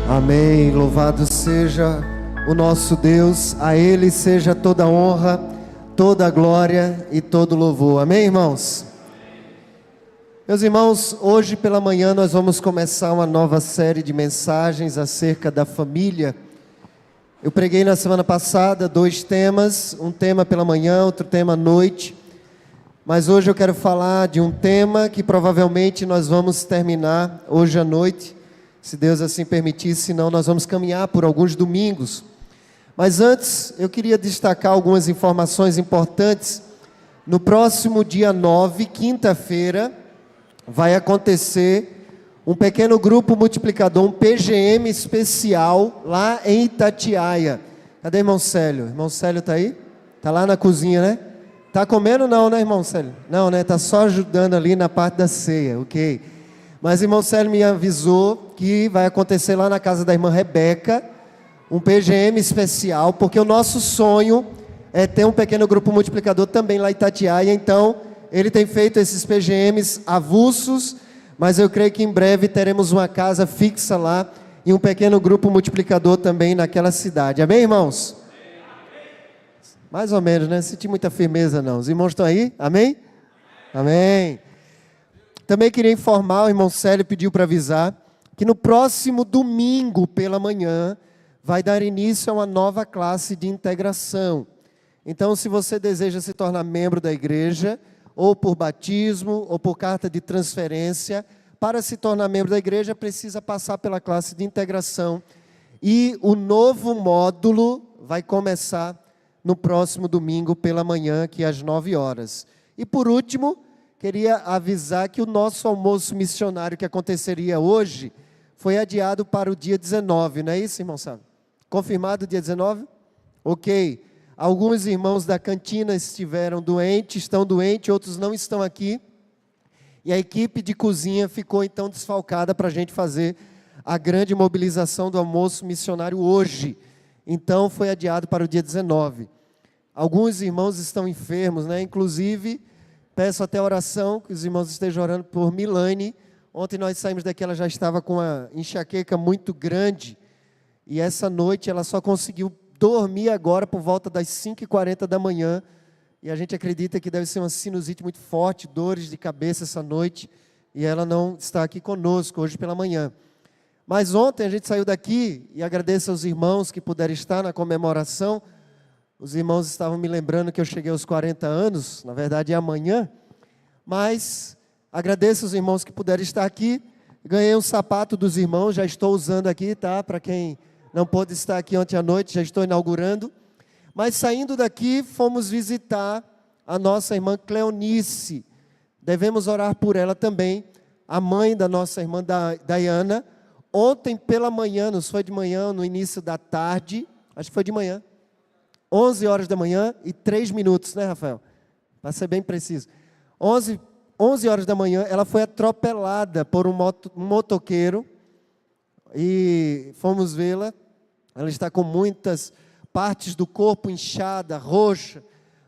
Amém. Louvado seja o nosso Deus. A Ele seja toda honra, toda glória e todo louvor. Amém, irmãos? Meus irmãos, hoje pela manhã nós vamos começar uma nova série de mensagens acerca da família. Eu preguei na semana passada 2 temas, um tema pela manhã, outro tema à noite. Mas hoje eu quero falar de um tema que provavelmente nós vamos terminar hoje à noite, se Deus assim permitir, senão nós vamos caminhar por alguns domingos. Mas antes, eu queria destacar algumas informações importantes. No próximo dia 9, quinta-feira, vai acontecer um pequeno grupo multiplicador, um PGM especial, lá em Itatiaia. Cadê irmão Célio? Irmão Célio está aí? Está lá na cozinha, né? Está comendo não, né, irmão Célio? Não, né? Está só ajudando ali na parte da ceia, ok? Mas irmão Célio me avisou que vai acontecer lá na casa da irmã Rebeca, um PGM especial, porque o nosso sonho é ter um pequeno grupo multiplicador também lá em Itatiaia. Então, ele tem feito esses PGMs avulsos, mas eu creio que em breve teremos uma casa fixa lá e um pequeno grupo multiplicador também naquela cidade. Amém, irmãos? Mais ou menos, né? Não senti muita firmeza não. Os irmãos estão aí? Amém? Amém. Também queria informar, o irmão Célio pediu para avisar, que no próximo domingo pela manhã vai dar início a uma nova classe de integração. Então, se você deseja se tornar membro da igreja, ou por batismo, ou por carta de transferência, para se tornar membro da igreja, precisa passar pela classe de integração. E o novo módulo vai começar no próximo domingo pela manhã, aqui às 9 horas. E por último, queria avisar que o nosso almoço missionário que aconteceria hoje foi adiado para o dia 19, não é isso, irmão Sábio? Confirmado o dia 19? Ok. Alguns irmãos da cantina estiveram doentes, estão doentes, outros não estão aqui. E a equipe de cozinha ficou então desfalcada para a gente fazer a grande mobilização do almoço missionário hoje. Então foi adiado para o dia 19. Alguns irmãos estão enfermos, né? Inclusive, peço até oração, que os irmãos estejam orando por Milane. Ontem nós saímos daqui, ela já estava com uma enxaqueca muito grande. E essa noite ela só conseguiu dormir agora por volta das 5h40 da manhã. E a gente acredita que deve ser uma sinusite muito forte, dores de cabeça essa noite. E ela não está aqui conosco hoje pela manhã. Mas ontem a gente saiu daqui, e agradeço aos irmãos que puderam estar na comemoração. Os irmãos estavam me lembrando que eu cheguei aos 40 anos, na verdade é amanhã. Mas agradeço aos irmãos que puderam estar aqui. Ganhei um sapato dos irmãos, já estou usando aqui, tá? Para quem não pôde estar aqui ontem à noite, já estou inaugurando. Mas saindo daqui, fomos visitar a nossa irmã Cleonice. Devemos orar por ela também, a mãe da nossa irmã Dayana. Ontem pela manhã, não foi de manhã, no início da tarde, acho que foi de manhã, 11 horas da manhã e 3 minutos, né, Rafael? Para ser bem preciso. 11 horas da manhã, ela foi atropelada por um motoqueiro e fomos vê-la. Ela está com muitas partes do corpo inchada, roxa,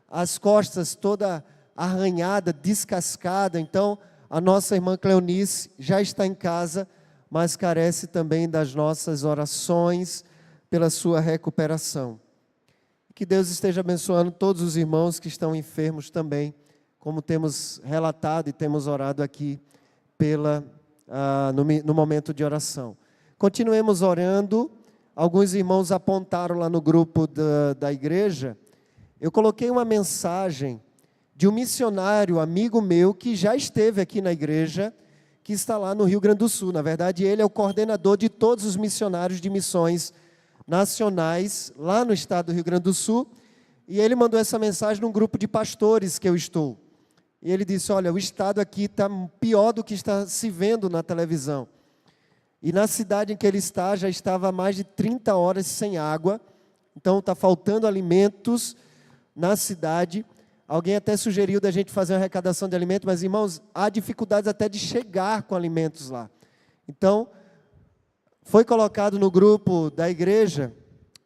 as costas toda arranhada, descascada. Então, a nossa irmã Cleonice já está em casa, mas carece também das nossas orações pela sua recuperação. Que Deus esteja abençoando todos os irmãos que estão enfermos também, como temos relatado e temos orado aqui no momento de oração. Continuemos orando. Alguns irmãos apontaram lá no grupo da igreja. Eu coloquei uma mensagem de um missionário, amigo meu, que já esteve aqui na igreja, que está lá no Rio Grande do Sul. Na verdade, ele é o coordenador de todos os missionários de missões nacionais, lá no estado do Rio Grande do Sul, e ele mandou essa mensagem num grupo de pastores que eu estou. E ele disse, olha, o estado aqui está pior do que está se vendo na televisão. E na cidade em que ele está, já estava há mais de 30 horas sem água, então está faltando alimentos na cidade. Alguém até sugeriu da gente fazer uma arrecadação de alimentos, mas irmãos, há dificuldades até de chegar com alimentos lá. Então, foi colocado no grupo da igreja,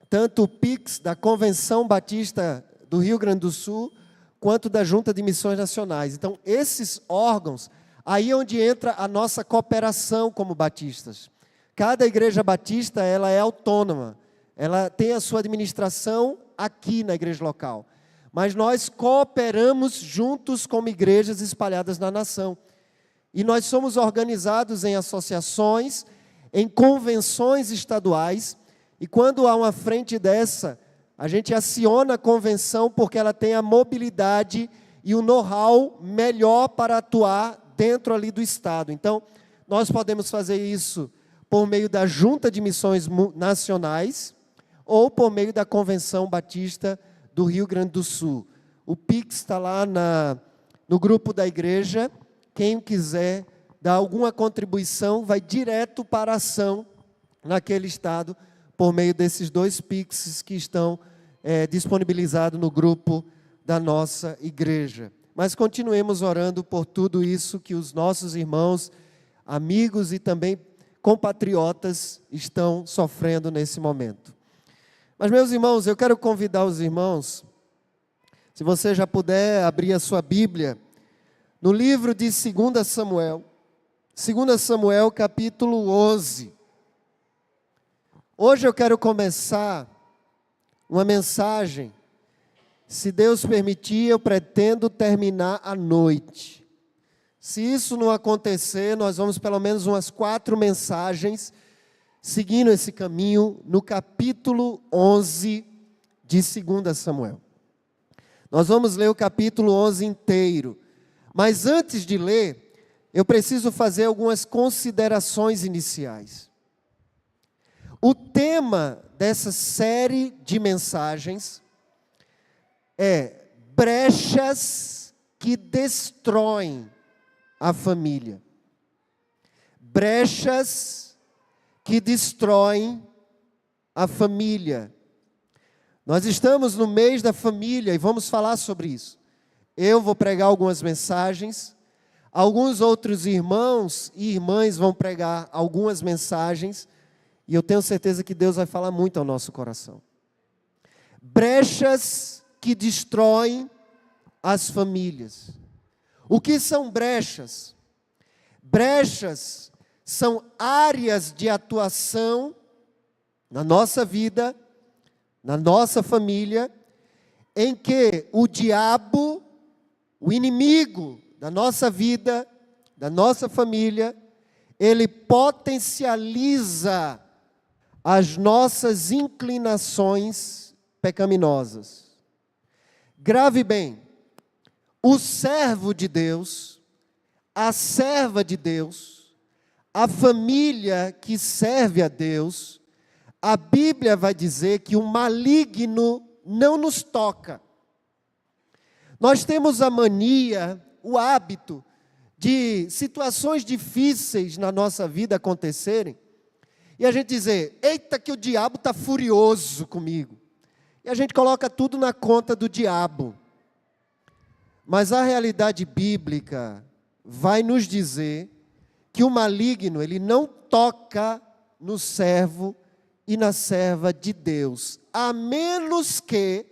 tanto o Pix da Convenção Batista do Rio Grande do Sul, quanto da Junta de Missões Nacionais. Então, esses órgãos, aí é onde entra a nossa cooperação como batistas. Cada igreja batista, ela é autônoma. Ela tem a sua administração aqui na igreja local. Mas nós cooperamos juntos como igrejas espalhadas na nação. E nós somos organizados em associações, em convenções estaduais. E quando há uma frente dessa, a gente aciona a convenção porque ela tem a mobilidade e o know-how melhor para atuar dentro ali do estado. Então, nós podemos fazer isso por meio da Junta de Missões Nacionais ou por meio da Convenção Batista do Rio Grande do Sul. O Pix está lá no grupo da igreja. Quem quiser dar alguma contribuição, vai direto para a ação naquele estado, por meio desses 2 Pix que estão disponibilizados no grupo da nossa igreja. Mas continuemos orando por tudo isso que os nossos irmãos, amigos e também compatriotas estão sofrendo nesse momento. Mas, meus irmãos, eu quero convidar os irmãos, se você já puder abrir a sua Bíblia, no livro de 2 Samuel, 2 Samuel capítulo 11. Hoje eu quero começar uma mensagem, se Deus permitir, eu pretendo terminar à noite. Se isso não acontecer, nós vamos pelo menos umas 4 mensagens, seguindo esse caminho, no capítulo 11 de 2 Samuel. Nós vamos ler o capítulo 11 inteiro. Mas antes de ler, eu preciso fazer algumas considerações iniciais. O tema dessa série de mensagens é brechas que destroem a família. Brechas que destroem a família. Nós estamos no mês da família e vamos falar sobre isso. Eu vou pregar algumas mensagens, alguns outros irmãos e irmãs vão pregar algumas mensagens, e eu tenho certeza que Deus vai falar muito ao nosso coração. Brechas que destroem as famílias. O que são brechas? Brechas são áreas de atuação na nossa vida, na nossa família, em que o diabo, o inimigo da nossa vida, da nossa família, ele potencializa as nossas inclinações pecaminosas. Grave bem, o servo de Deus, a serva de Deus, a família que serve a Deus, a Bíblia vai dizer que o maligno não nos toca. Nós temos a mania, o hábito de situações difíceis na nossa vida acontecerem, e a gente dizer, eita que o diabo está furioso comigo. E a gente coloca tudo na conta do diabo. Mas a realidade bíblica vai nos dizer que o maligno, ele não toca no servo e na serva de Deus, a menos que,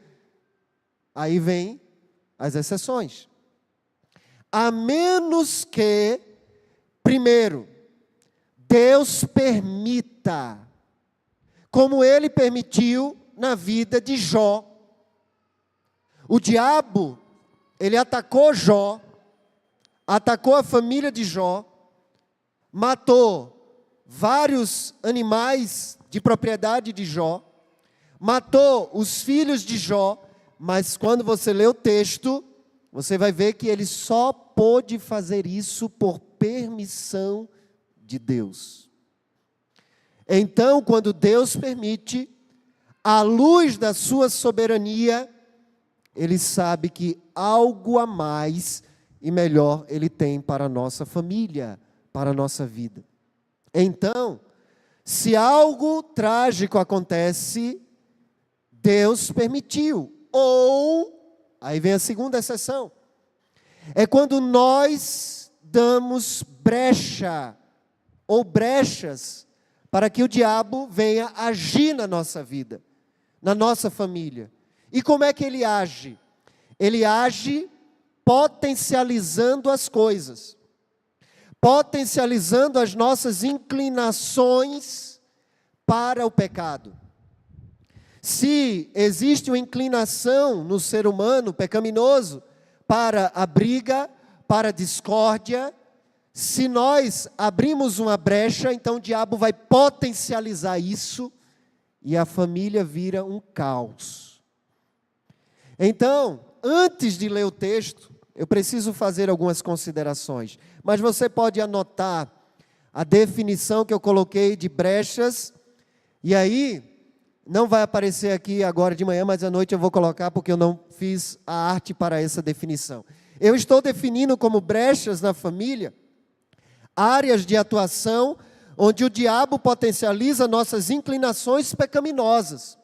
aí vem as exceções, a menos que, primeiro, Deus permita, como Ele permitiu na vida de Jó. O diabo, ele atacou Jó, atacou a família de Jó, matou vários animais de propriedade de Jó, matou os filhos de Jó, mas quando você lê o texto, você vai ver que ele só pôde fazer isso por permissão de Deus. Então, quando Deus permite, à luz da sua soberania, ele sabe que algo a mais e melhor ele tem para a nossa família, para a nossa vida. Então, se algo trágico acontece, Deus permitiu. Ou, aí vem a segunda exceção, é quando nós damos brecha, ou brechas, para que o diabo venha agir na nossa vida, na nossa família. E como é que ele age? Ele age potencializando as coisas, potencializando as nossas inclinações para o pecado. Se existe uma inclinação no ser humano pecaminoso para a briga, para a discórdia, se nós abrimos uma brecha, então o diabo vai potencializar isso e a família vira um caos. Então, antes de ler o texto, eu preciso fazer algumas considerações, mas você pode anotar a definição que eu coloquei de brechas, e aí não vai aparecer aqui agora de manhã, mas à noite eu vou colocar porque eu não fiz a arte para essa definição. Eu estou definindo como brechas na família áreas de atuação onde o diabo potencializa nossas inclinações pecaminosas.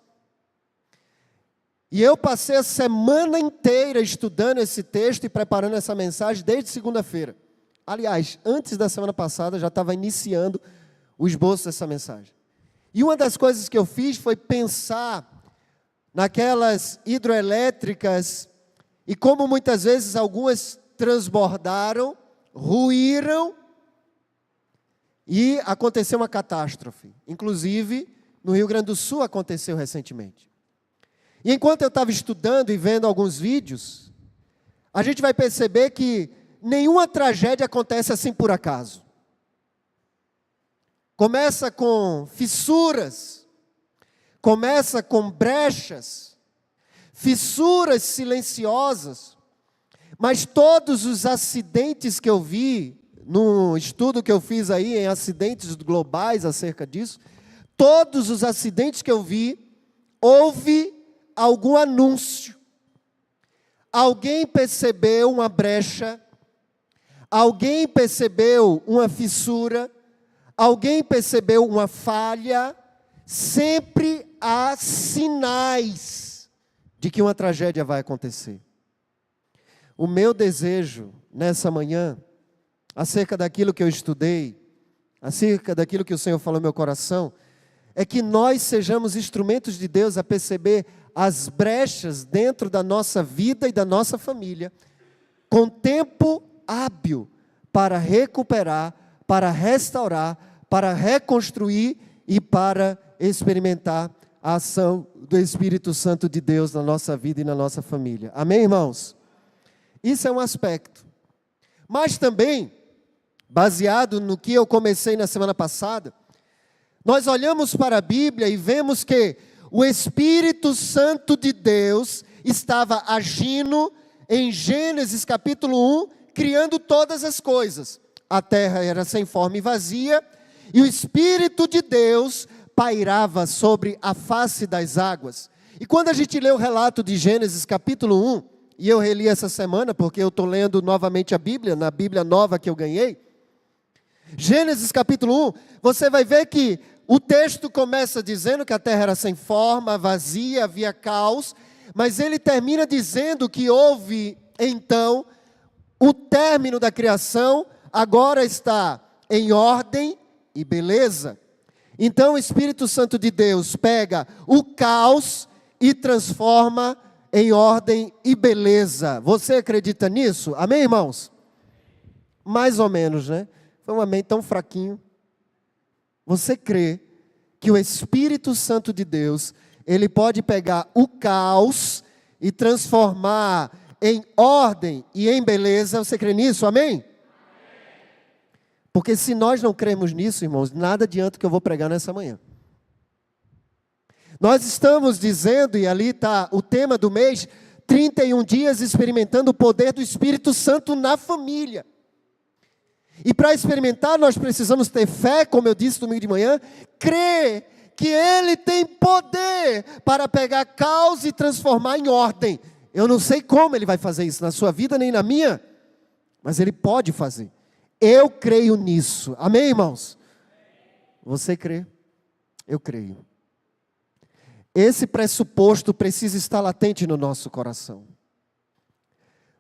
E eu passei a semana inteira estudando esse texto e preparando essa mensagem desde segunda-feira. Aliás, antes da semana passada já estava iniciando o esboço dessa mensagem. E uma das coisas que eu fiz foi pensar naquelas hidroelétricas e como muitas vezes algumas transbordaram, ruíram e aconteceu uma catástrofe. Inclusive, no Rio Grande do Sul aconteceu recentemente. E enquanto eu estava estudando e vendo alguns vídeos, a gente vai perceber que nenhuma tragédia acontece assim por acaso. Começa com fissuras, começa com brechas, fissuras silenciosas, mas todos os acidentes que eu vi, no estudo que eu fiz aí em acidentes globais acerca disso, todos os acidentes que eu vi, houve algum anúncio. Alguém percebeu uma brecha, alguém percebeu uma fissura, alguém percebeu uma falha. Sempre há sinais de que uma tragédia vai acontecer. O meu desejo nessa manhã, acerca daquilo que eu estudei, acerca daquilo que o Senhor falou no meu coração, é que nós sejamos instrumentos de Deus a perceber as brechas dentro da nossa vida e da nossa família, com tempo hábil para recuperar, para restaurar, para reconstruir e para experimentar a ação do Espírito Santo de Deus na nossa vida e na nossa família. Amém, irmãos? Isso é um aspecto. Mas também, baseado no que eu comecei na semana passada, nós olhamos para a Bíblia e vemos que o Espírito Santo de Deus estava agindo em Gênesis capítulo 1, criando todas as coisas. A terra era sem forma e vazia, e o Espírito de Deus pairava sobre a face das águas. E quando a gente lê o relato de Gênesis capítulo 1, e eu reli essa semana, porque eu estou lendo novamente a Bíblia, na Bíblia nova que eu ganhei, Gênesis capítulo 1, você vai ver que o texto começa dizendo que a terra era sem forma, vazia, havia caos, mas ele termina dizendo que houve, então, o término da criação, agora está em ordem e beleza. Então o Espírito Santo de Deus pega o caos e transforma em ordem e beleza. Você acredita nisso? Amém, irmãos? Mais ou menos, né? Foi um amém tão fraquinho. Você crê que o Espírito Santo de Deus, ele pode pegar o caos e transformar em ordem e em beleza? Você crê nisso? Amém? Porque se nós não cremos nisso, irmãos, nada adianta o que eu vou pregar nessa manhã. Nós estamos dizendo, e ali está o tema do mês, 31 dias experimentando o poder do Espírito Santo na família. E para experimentar, nós precisamos ter fé, como eu disse domingo de manhã, crer que Ele tem poder para pegar caos e transformar em ordem. Eu não sei como Ele vai fazer isso na sua vida, nem na minha, mas Ele pode fazer. Eu creio nisso. Amém, irmãos? Você crê? Eu creio. Esse pressuposto precisa estar latente no nosso coração.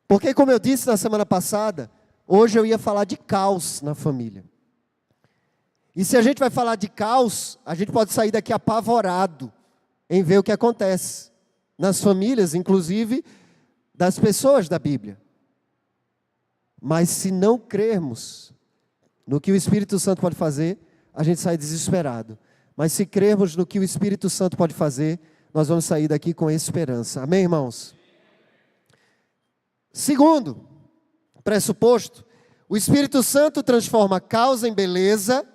Porque, como eu disse na semana passada, hoje eu ia falar de caos na família. E se a gente vai falar de caos, a gente pode sair daqui apavorado em ver o que acontece nas famílias, inclusive das pessoas da Bíblia. Mas se não crermos no que o Espírito Santo pode fazer, a gente sai desesperado. Mas se crermos no que o Espírito Santo pode fazer, nós vamos sair daqui com esperança. Amém, irmãos? Segundo pressuposto, o Espírito Santo transforma causa em beleza,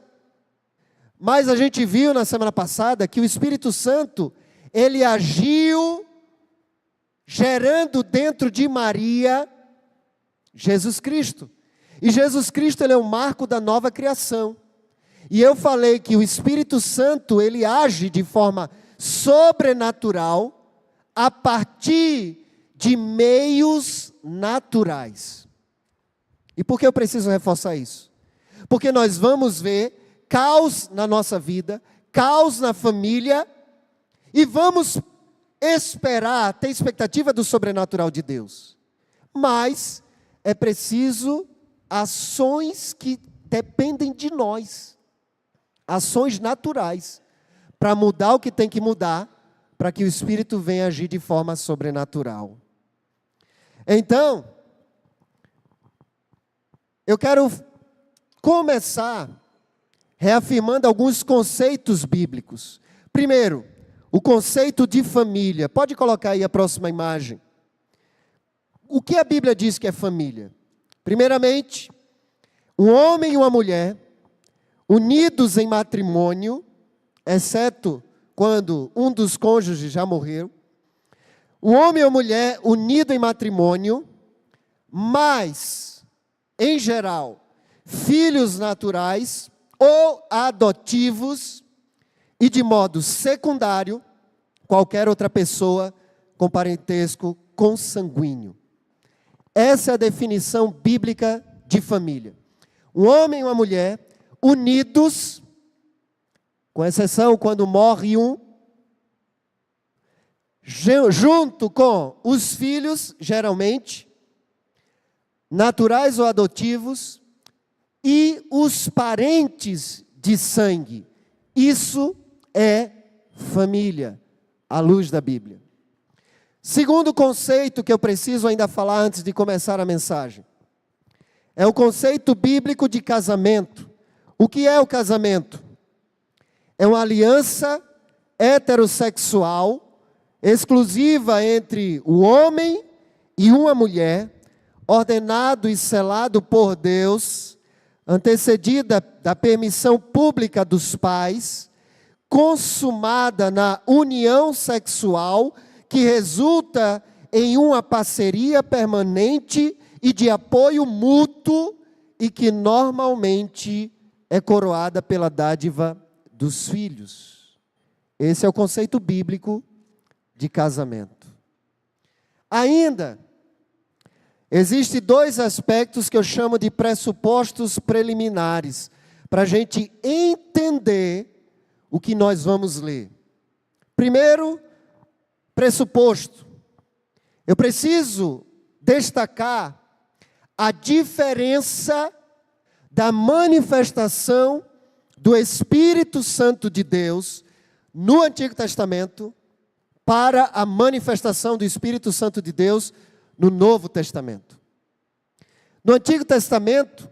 mas a gente viu na semana passada que o Espírito Santo, ele agiu gerando dentro de Maria Jesus Cristo. E Jesus Cristo, ele é o marco da nova criação. E eu falei que o Espírito Santo, ele age de forma sobrenatural a partir de meios naturais. E por que eu preciso reforçar isso? Porque nós vamos ver caos na nossa vida, caos na família, e vamos esperar, ter expectativa do sobrenatural de Deus. Mas é preciso ações que dependem de nós, ações naturais, para mudar o que tem que mudar, para que o Espírito venha agir de forma sobrenatural. Então, eu quero começar reafirmando alguns conceitos bíblicos. Primeiro, o conceito de família. Pode colocar aí a próxima imagem. O que a Bíblia diz que é família? Primeiramente, um homem e uma mulher, unidos em matrimônio, exceto quando um dos cônjuges já morreu. Um homem e uma mulher unido em matrimônio, mas, em geral, filhos naturais ou adotivos, e de modo secundário, qualquer outra pessoa com parentesco consanguíneo. Essa é a definição bíblica de família. Um homem e uma mulher unidos, com exceção quando morre um, junto com os filhos, geralmente, naturais ou adotivos, e os parentes de sangue. Isso é família, à luz da Bíblia. Segundo conceito que eu preciso ainda falar antes de começar a mensagem, é o conceito bíblico de casamento. O que é o casamento? É uma aliança heterossexual, exclusiva entre o homem e uma mulher, ordenado e selado por Deus, antecedida da permissão pública dos pais, consumada na união sexual, que resulta em uma parceria permanente e de apoio mútuo, e que normalmente é coroada pela dádiva dos filhos. Esse é o conceito bíblico de casamento. Ainda, existem dois aspectos que eu chamo de pressupostos preliminares, para a gente entender o que nós vamos ler. Primeiro, pressuposto. Eu preciso destacar a diferença da manifestação do Espírito Santo de Deus no Antigo Testamento para a manifestação do Espírito Santo de Deus no Novo Testamento. No Antigo Testamento,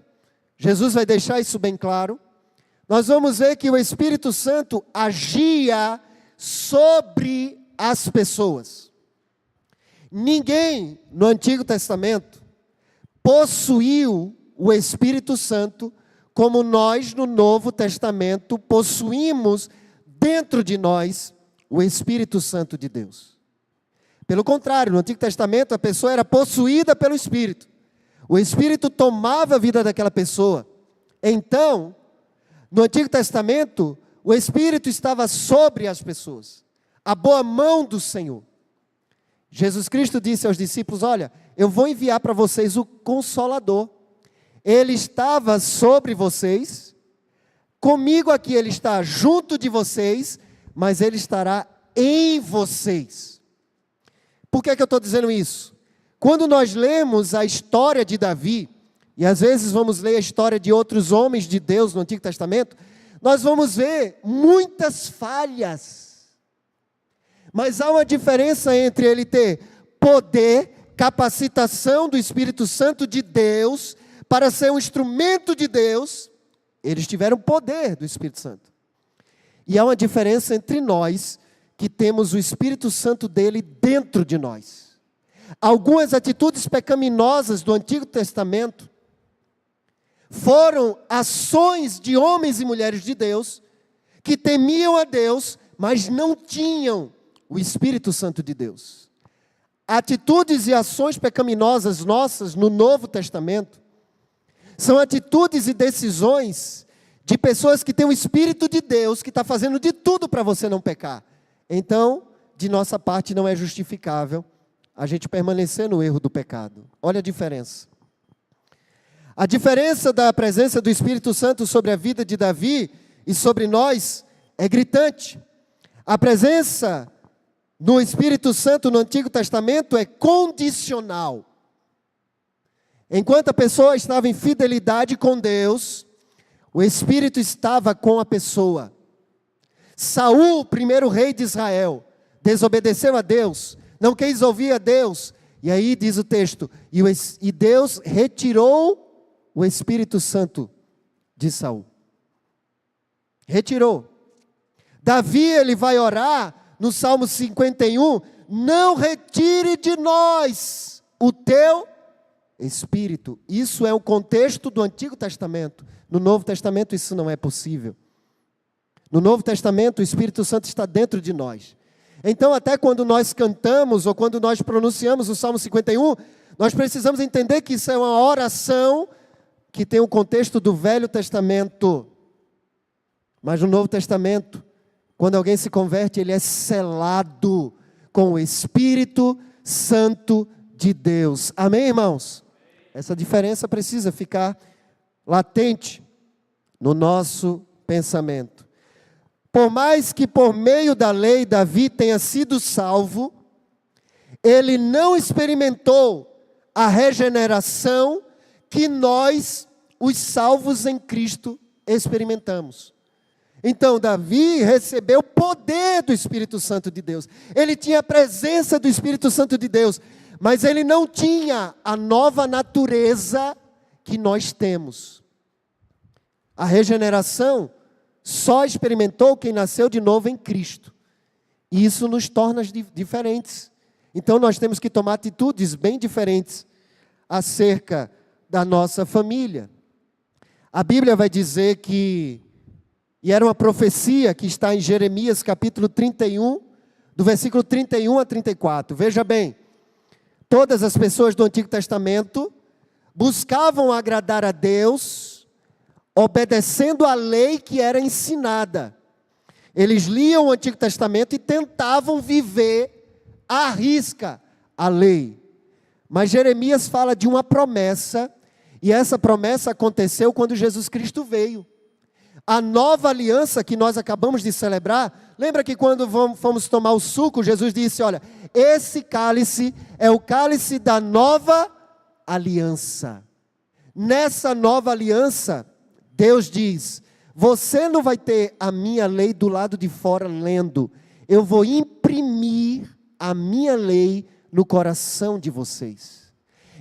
Jesus vai deixar isso bem claro, nós vamos ver que o Espírito Santo agia sobre as pessoas. Ninguém no Antigo Testamento possuiu o Espírito Santo como nós no Novo Testamento possuímos dentro de nós o Espírito Santo de Deus. Pelo contrário, no Antigo Testamento a pessoa era possuída pelo Espírito. O Espírito tomava a vida daquela pessoa. Então, no Antigo Testamento, o Espírito estava sobre as pessoas. A boa mão do Senhor. Jesus Cristo disse aos discípulos, olha, eu vou enviar para vocês o Consolador. Ele estava sobre vocês, comigo aqui ele está junto de vocês, mas ele estará em vocês. Por que eu estou dizendo isso? Quando nós lemos a história de Davi, e às vezes vamos ler a história de outros homens de Deus no Antigo Testamento, nós vamos ver muitas falhas. Mas há uma diferença entre ele ter poder, capacitação do Espírito Santo de Deus, para ser um instrumento de Deus, Eles tiveram poder do Espírito Santo. E há uma diferença entre nós, que temos o Espírito Santo dele dentro de nós. Algumas atitudes pecaminosas do Antigo Testamento foram ações de homens e mulheres de Deus, que temiam a Deus, mas não tinham o Espírito Santo de Deus. Atitudes e ações pecaminosas nossas no Novo Testamento são atitudes e decisões de pessoas que têm o Espírito de Deus, que está fazendo de tudo para você não pecar. Então, de nossa parte, não é justificável a gente permanecer no erro do pecado. Olha a diferença. A diferença da presença do Espírito Santo sobre a vida de Davi e sobre nós é gritante. A presença do Espírito Santo no Antigo Testamento é condicional. Enquanto a pessoa estava em fidelidade com Deus, o Espírito estava com a pessoa. Saul, o primeiro rei de Israel, desobedeceu a Deus, não quis ouvir a Deus. E aí diz o texto, e Deus retirou o Espírito Santo de Saul. Retirou. Davi, ele vai orar no Salmo 51, não retire de nós o teu Espírito. Isso é o contexto do Antigo Testamento. No Novo Testamento isso não é possível. No Novo Testamento o Espírito Santo está dentro de nós. Então até quando nós cantamos ou quando nós pronunciamos o Salmo 51, nós precisamos entender que isso é uma oração que tem o contexto do Velho Testamento. Mas no Novo Testamento, quando alguém se converte, ele é selado com o Espírito Santo de Deus. Amém, irmãos? Essa diferença precisa ficar latente no nosso pensamento. Por mais que por meio da lei Davi tenha sido salvo, ele não experimentou a regeneração que nós, os salvos em Cristo, experimentamos. Então Davi recebeu o poder do Espírito Santo de Deus. Ele tinha a presença do Espírito Santo de Deus, mas ele não tinha a nova natureza que nós temos. A regeneração só experimentou quem nasceu de novo em Cristo. E isso nos torna diferentes. Então nós temos que tomar atitudes bem diferentes acerca da nossa família. A Bíblia vai dizer que, e era uma profecia que está em Jeremias capítulo 31, do versículo 31 a 34. Veja bem, todas as pessoas do Antigo Testamento buscavam agradar a Deus, obedecendo a lei que era ensinada. Eles liam o Antigo Testamento e tentavam viver à risca a lei. Mas Jeremias fala de uma promessa, e essa promessa aconteceu quando Jesus Cristo veio. A nova aliança que nós acabamos de celebrar, lembra que quando fomos tomar o suco, Jesus disse, olha, esse cálice é o cálice da nova aliança. Nessa nova aliança, Deus diz, você não vai ter a minha lei do lado de fora lendo, eu vou imprimir a minha lei no coração de vocês.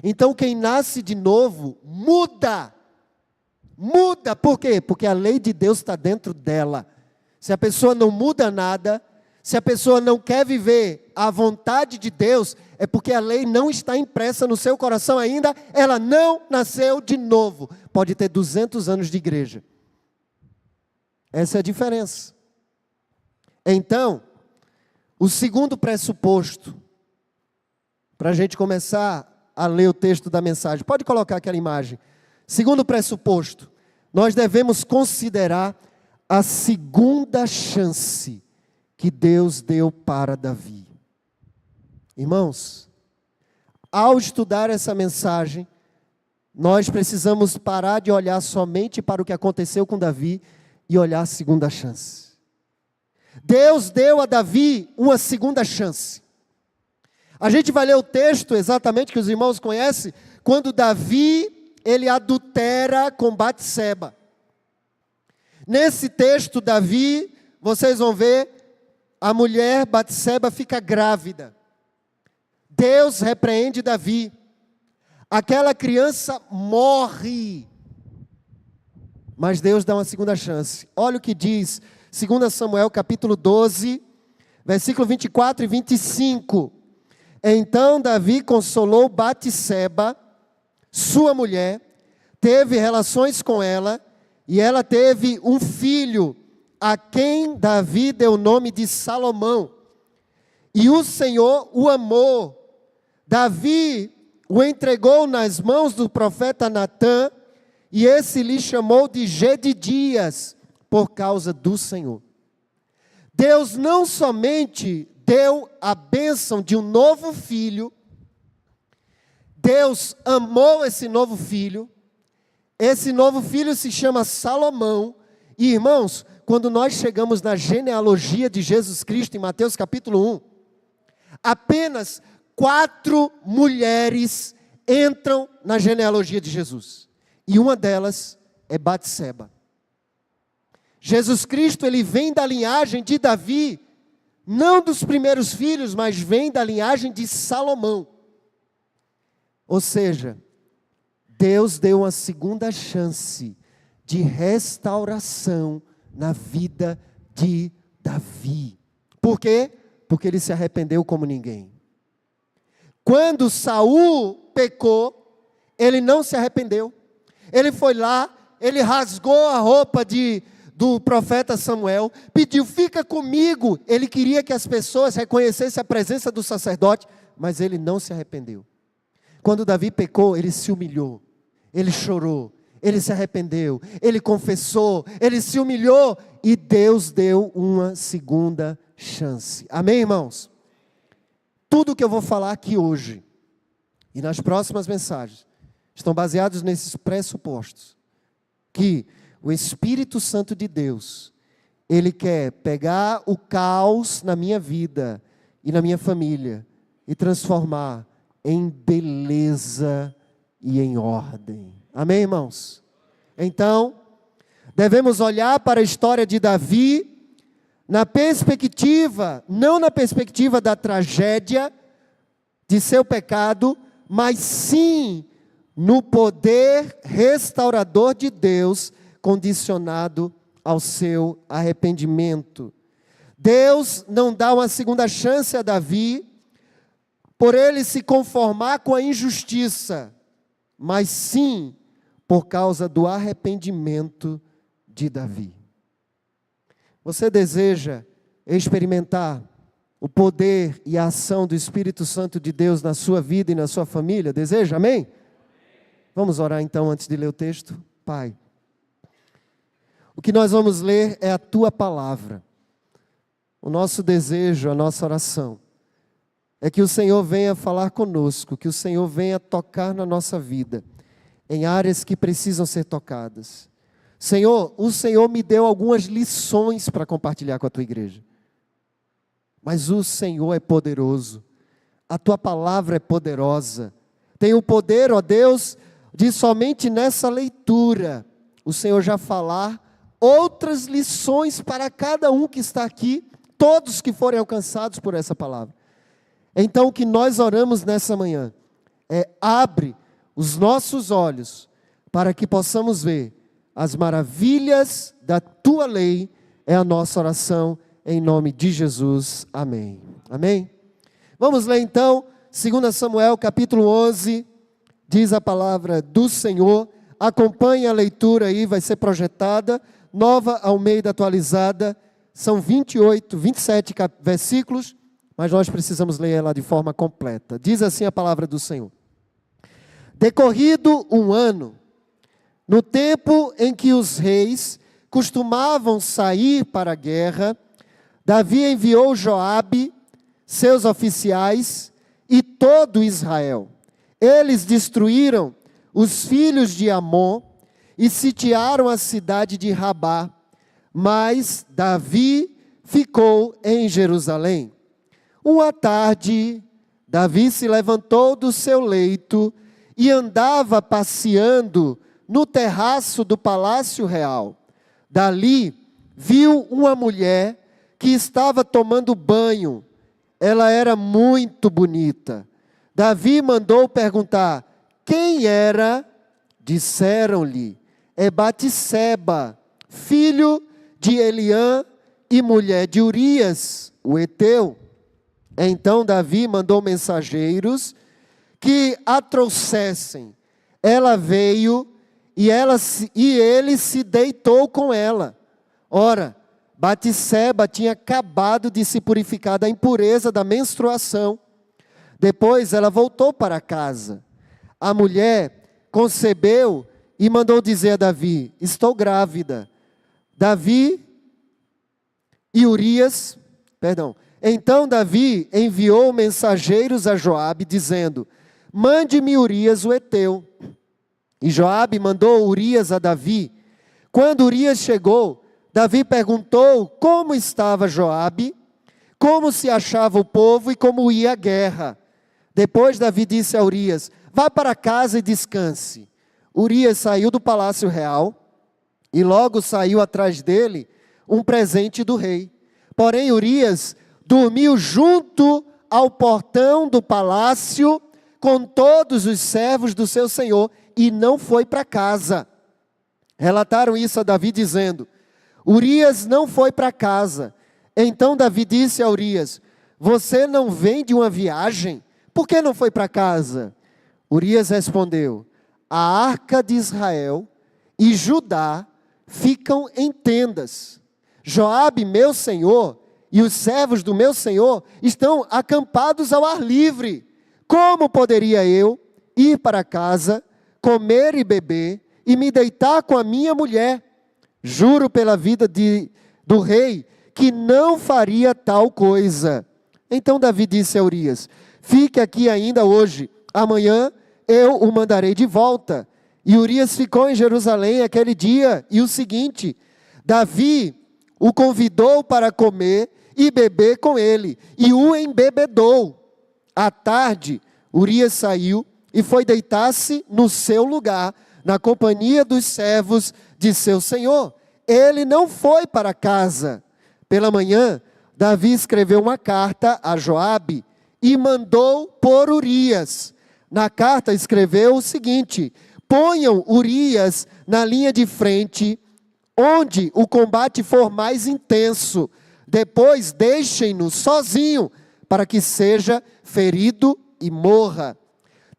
Então quem nasce de novo, muda. Muda, por quê? Porque a lei de Deus está dentro dela. Se a pessoa não muda nada, se a pessoa não quer viver a vontade de Deus, é porque a lei não está impressa no seu coração ainda, ela não nasceu de novo. Pode ter 200 anos de igreja. Essa é a diferença. Então, o segundo pressuposto, para a gente começar a ler o texto da mensagem, pode colocar aquela imagem. Segundo pressuposto, nós devemos considerar a segunda chance que Deus deu para Davi. Irmãos, ao estudar essa mensagem, nós precisamos parar de olhar somente para o que aconteceu com Davi e olhar a segunda chance. Deus deu a Davi uma segunda chance. A gente vai ler o texto exatamente que os irmãos conhecem, quando Davi, ele adultera com Batseba. Nesse texto, Davi, vocês vão ver, a mulher Batseba fica grávida. Deus repreende Davi. Aquela criança morre. mas Deus dá uma segunda chance. Olha o que diz 2 Samuel capítulo 12, versículo 24 e 25. Então Davi consolou Batseba, sua mulher, teve relações com ela, e ela teve um filho, a quem Davi deu o nome de Salomão. E o Senhor o amou. Davi o entregou nas mãos do profeta Natã, e esse lhe chamou de Jedidias, por causa do Senhor. Deus não somente deu a bênção de um novo filho, Deus amou esse novo filho se chama Salomão. E irmãos, quando nós chegamos na genealogia de Jesus Cristo, em Mateus capítulo 1, apenas 4 mulheres entram na genealogia de Jesus. E uma delas é Batseba. Jesus Cristo, ele vem da linhagem de Davi, não dos primeiros filhos, mas vem da linhagem de Salomão. Ou seja, Deus deu uma segunda chance de restauração na vida de Davi. Por quê? Porque ele se arrependeu como ninguém. Quando Saul pecou, ele não se arrependeu. Ele foi lá, ele rasgou a roupa do profeta Samuel, pediu, fica comigo. Ele queria que as pessoas reconhecessem a presença do sacerdote, mas ele não se arrependeu. Quando Davi pecou, ele se humilhou, ele chorou, ele se arrependeu, ele confessou, ele se humilhou, e Deus deu uma segunda chance. Amém, irmãos? Tudo que eu vou falar aqui hoje, e nas próximas mensagens, estão baseados nesses pressupostos, que o Espírito Santo de Deus, ele quer pegar o caos na minha vida e na minha família, e transformar em beleza e em ordem. Amém, irmãos? Então, devemos olhar para a história de Davi, na perspectiva, não na perspectiva da tragédia, de seu pecado, mas sim no poder restaurador de Deus, condicionado ao seu arrependimento. Deus não dá uma segunda chance a Davi, por ele se conformar com a injustiça, mas sim por causa do arrependimento de Davi. Você deseja experimentar o poder e a ação do Espírito Santo de Deus na sua vida e na sua família? Deseja? Amém? Vamos orar então antes de ler o texto? Pai, o que nós vamos ler é a Tua palavra. O nosso desejo, a nossa oração, é que o Senhor venha falar conosco, que o Senhor venha tocar na nossa vida, em áreas que precisam ser tocadas. Senhor, o Senhor me deu algumas lições para compartilhar com a Tua igreja. Mas o Senhor é poderoso, a Tua palavra é poderosa. Tem o poder, ó Deus, de somente nessa leitura, o Senhor já falar outras lições para cada um que está aqui, todos que forem alcançados por essa palavra. Então o que nós oramos nessa manhã é: abre os nossos olhos para que possamos ver as maravilhas da Tua lei. É a nossa oração em nome de Jesus. Amém. Amém? Vamos ler então 2 Samuel capítulo 11, diz a palavra do Senhor. Acompanhe a leitura aí, vai ser projetada, Nova Almeida atualizada, são 27 versículos, mas nós precisamos ler ela de forma completa. Diz assim a palavra do Senhor: decorrido um ano, no tempo em que os reis costumavam sair para a guerra, Davi enviou Joabe, seus oficiais e todo Israel. Eles destruíram os filhos de Amon e sitiaram a cidade de Rabá, mas Davi ficou em Jerusalém. Uma tarde, Davi se levantou do seu leito e andava passeando no terraço do palácio real. Dali, viu uma mulher que estava tomando banho. Ela era muito bonita. Davi mandou perguntar quem era. Disseram-lhe: é Batisseba, filho de Eliã e mulher de Urias, o Heteu. Então Davi mandou mensageiros que a trouxessem. Ela veio e ele se deitou com ela. Ora, Batisseba tinha acabado de se purificar da impureza da menstruação. Depois ela voltou para casa. A mulher concebeu e mandou dizer a Davi: estou grávida. Então Davi enviou mensageiros a Joabe, dizendo: mande-me Urias o Heteu. E Joabe mandou Urias a Davi. Quando Urias chegou, Davi perguntou como estava Joabe, como se achava o povo e como ia a guerra. Depois Davi disse a Urias: vá para casa e descanse. Urias saiu do palácio real e logo saiu atrás dele um presente do rei. Porém Urias dormiu junto ao portão do palácio com todos os servos do seu senhor e não foi para casa. Relataram isso a Davi dizendo: Urias não foi para casa. Então Davi disse a Urias: você não vem de uma viagem? Por que não foi para casa? Urias respondeu: a arca de Israel e Judá ficam em tendas. Joabe, meu senhor, e os servos do meu senhor estão acampados ao ar livre. Como poderia eu ir para casa, comer e beber e me deitar com a minha mulher? Juro pela vida do rei que não faria tal coisa. Então Davi disse a Urias: fique aqui ainda hoje, amanhã eu o mandarei de volta. E Urias ficou em Jerusalém aquele dia e o seguinte. Davi o convidou para comer e beber com ele, e o embebedou. À tarde, Urias saiu e foi deitar-se no seu lugar, na companhia dos servos de seu senhor. Ele não foi para casa. Pela manhã, Davi escreveu uma carta a Joabe e mandou por Urias. Na carta escreveu o seguinte: ponham Urias na linha de frente, onde o combate for mais intenso. Depois deixem-no sozinho, para que seja ferido e morra.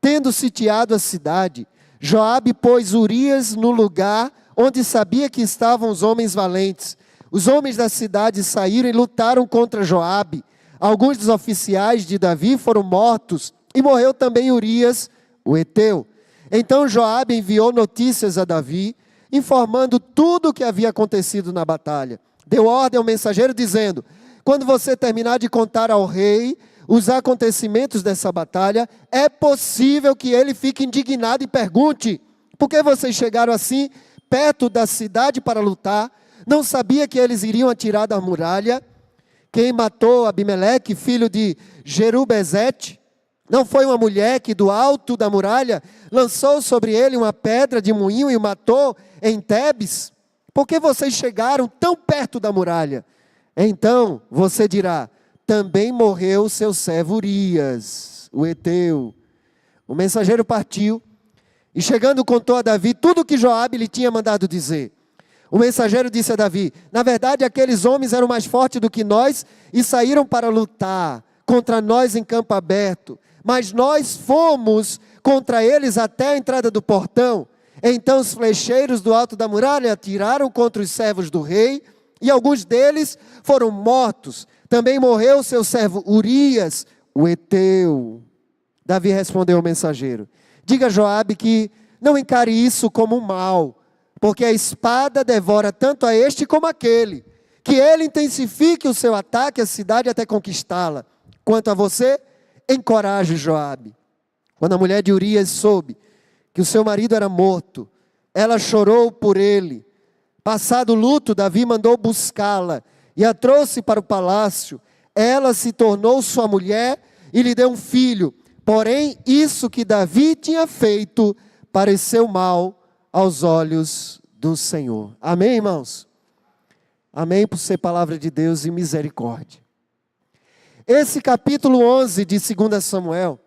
Tendo sitiado a cidade, Joabe pôs Urias no lugar onde sabia que estavam os homens valentes. Os homens da cidade saíram e lutaram contra Joabe. Alguns dos oficiais de Davi foram mortos, e morreu também Urias, o Heteu. Então Joabe enviou notícias a Davi, informando tudo o que havia acontecido na batalha. Deu ordem ao mensageiro dizendo: quando você terminar de contar ao rei os acontecimentos dessa batalha, é possível que ele fique indignado e pergunte: por que vocês chegaram assim perto da cidade para lutar? Não sabia que eles iriam atirar da muralha? Quem matou Abimeleque, filho de Jerubezete? Não foi uma mulher que do alto da muralha lançou sobre ele uma pedra de moinho e o matou em Tebes? Por que vocês chegaram tão perto da muralha? Então você dirá: também morreu seu servo Urias, o Heteu. O mensageiro partiu e chegando contou a Davi tudo o que Joabe lhe tinha mandado dizer. O mensageiro disse a Davi: na verdade aqueles homens eram mais fortes do que nós e saíram para lutar contra nós em campo aberto. Mas nós fomos contra eles até a entrada do portão. Então os flecheiros do alto da muralha atiraram contra os servos do rei, e alguns deles foram mortos. Também morreu seu servo Urias, o Heteu. Davi respondeu ao mensageiro: diga a Joabe que não encare isso como um mal, porque a espada devora tanto a este como aquele. Que ele intensifique o seu ataque à cidade até conquistá-la. Quanto a você, encoraje Joabe. Quando a mulher de Urias soube que o seu marido era morto, ela chorou por ele. Passado o luto, Davi mandou buscá-la e a trouxe para o palácio. Ela se tornou sua mulher e lhe deu um filho. Porém, isso que Davi tinha feito pareceu mal aos olhos do Senhor. Amém, irmãos? Amém, por ser palavra de Deus e misericórdia. Esse capítulo 11 de 2 Samuel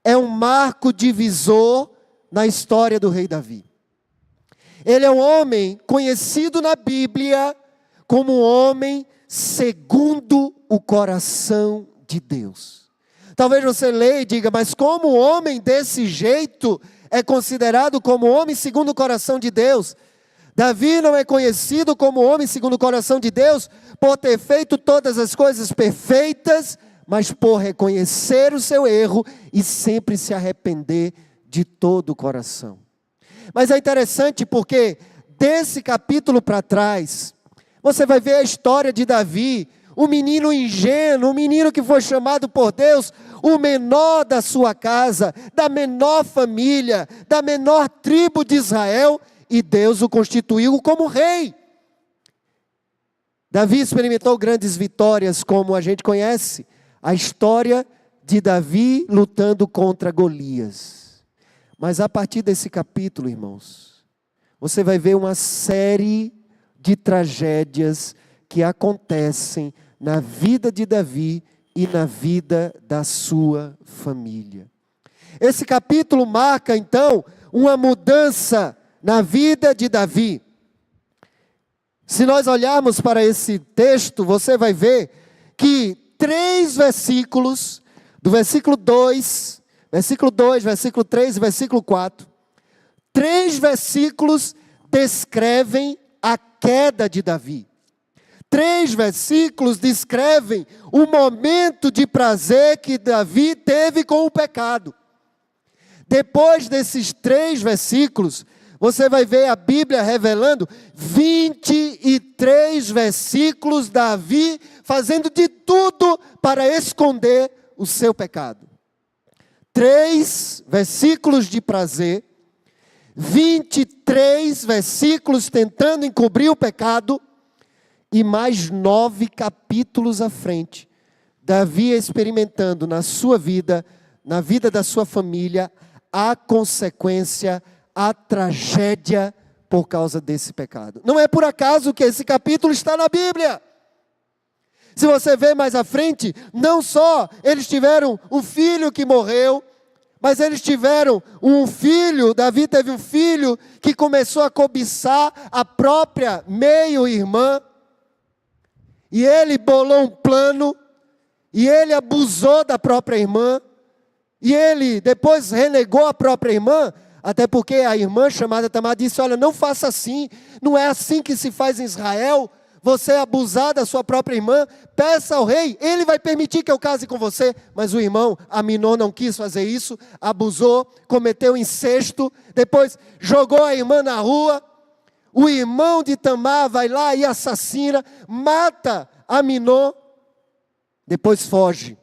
é um marco divisor na história do rei Davi. Ele é um homem conhecido na Bíblia como um homem segundo o coração de Deus. Talvez você leia e diga, mas como um homem desse jeito é considerado como homem segundo o coração de Deus? Davi não é conhecido como homem segundo o coração de Deus por ter feito todas as coisas perfeitas, mas por reconhecer o seu erro e sempre se arrepender de todo o coração. Mas é interessante porque desse capítulo para trás, você vai ver a história de Davi, um menino ingênuo, um menino que foi chamado por Deus, o menor da sua casa, da menor família, da menor tribo de Israel, e Deus o constituiu como rei. Davi experimentou grandes vitórias, como a gente conhece, a história de Davi lutando contra Golias. Mas a partir desse capítulo, irmãos, você vai ver uma série de tragédias que acontecem na vida de Davi e na vida da sua família. Esse capítulo marca, então, uma mudança na vida de Davi. Se nós olharmos para esse texto, você vai ver que 3 versículos, do versículo 2, versículo 3 e versículo 4, 3 versículos descrevem a queda de Davi. 3 versículos descrevem o momento de prazer que Davi teve com o pecado. Depois desses 3 versículos, você vai ver a Bíblia revelando 23 versículos, Davi fazendo de tudo para esconder o seu pecado. 3 versículos de prazer, 23 versículos tentando encobrir o pecado, e mais 9 capítulos à frente, Davi experimentando na sua vida, na vida da sua família, a consequência, a tragédia por causa desse pecado. Não é por acaso que esse capítulo está na Bíblia. Se você ver mais à frente, não só eles tiveram um filho que morreu, mas eles tiveram um filho, Davi teve um filho que começou a cobiçar a própria meio-irmã, e ele bolou um plano, e ele abusou da própria irmã, e ele depois renegou a própria irmã, até porque a irmã chamada Tamar disse, olha, não faça assim, não é assim que se faz em Israel, você abusar da sua própria irmã, peça ao rei, ele vai permitir que eu case com você. Mas o irmão Aminon não quis fazer isso, abusou, cometeu incesto, depois jogou a irmã na rua. O irmão de Tamar vai lá e assassina, mata Aminon, depois foge.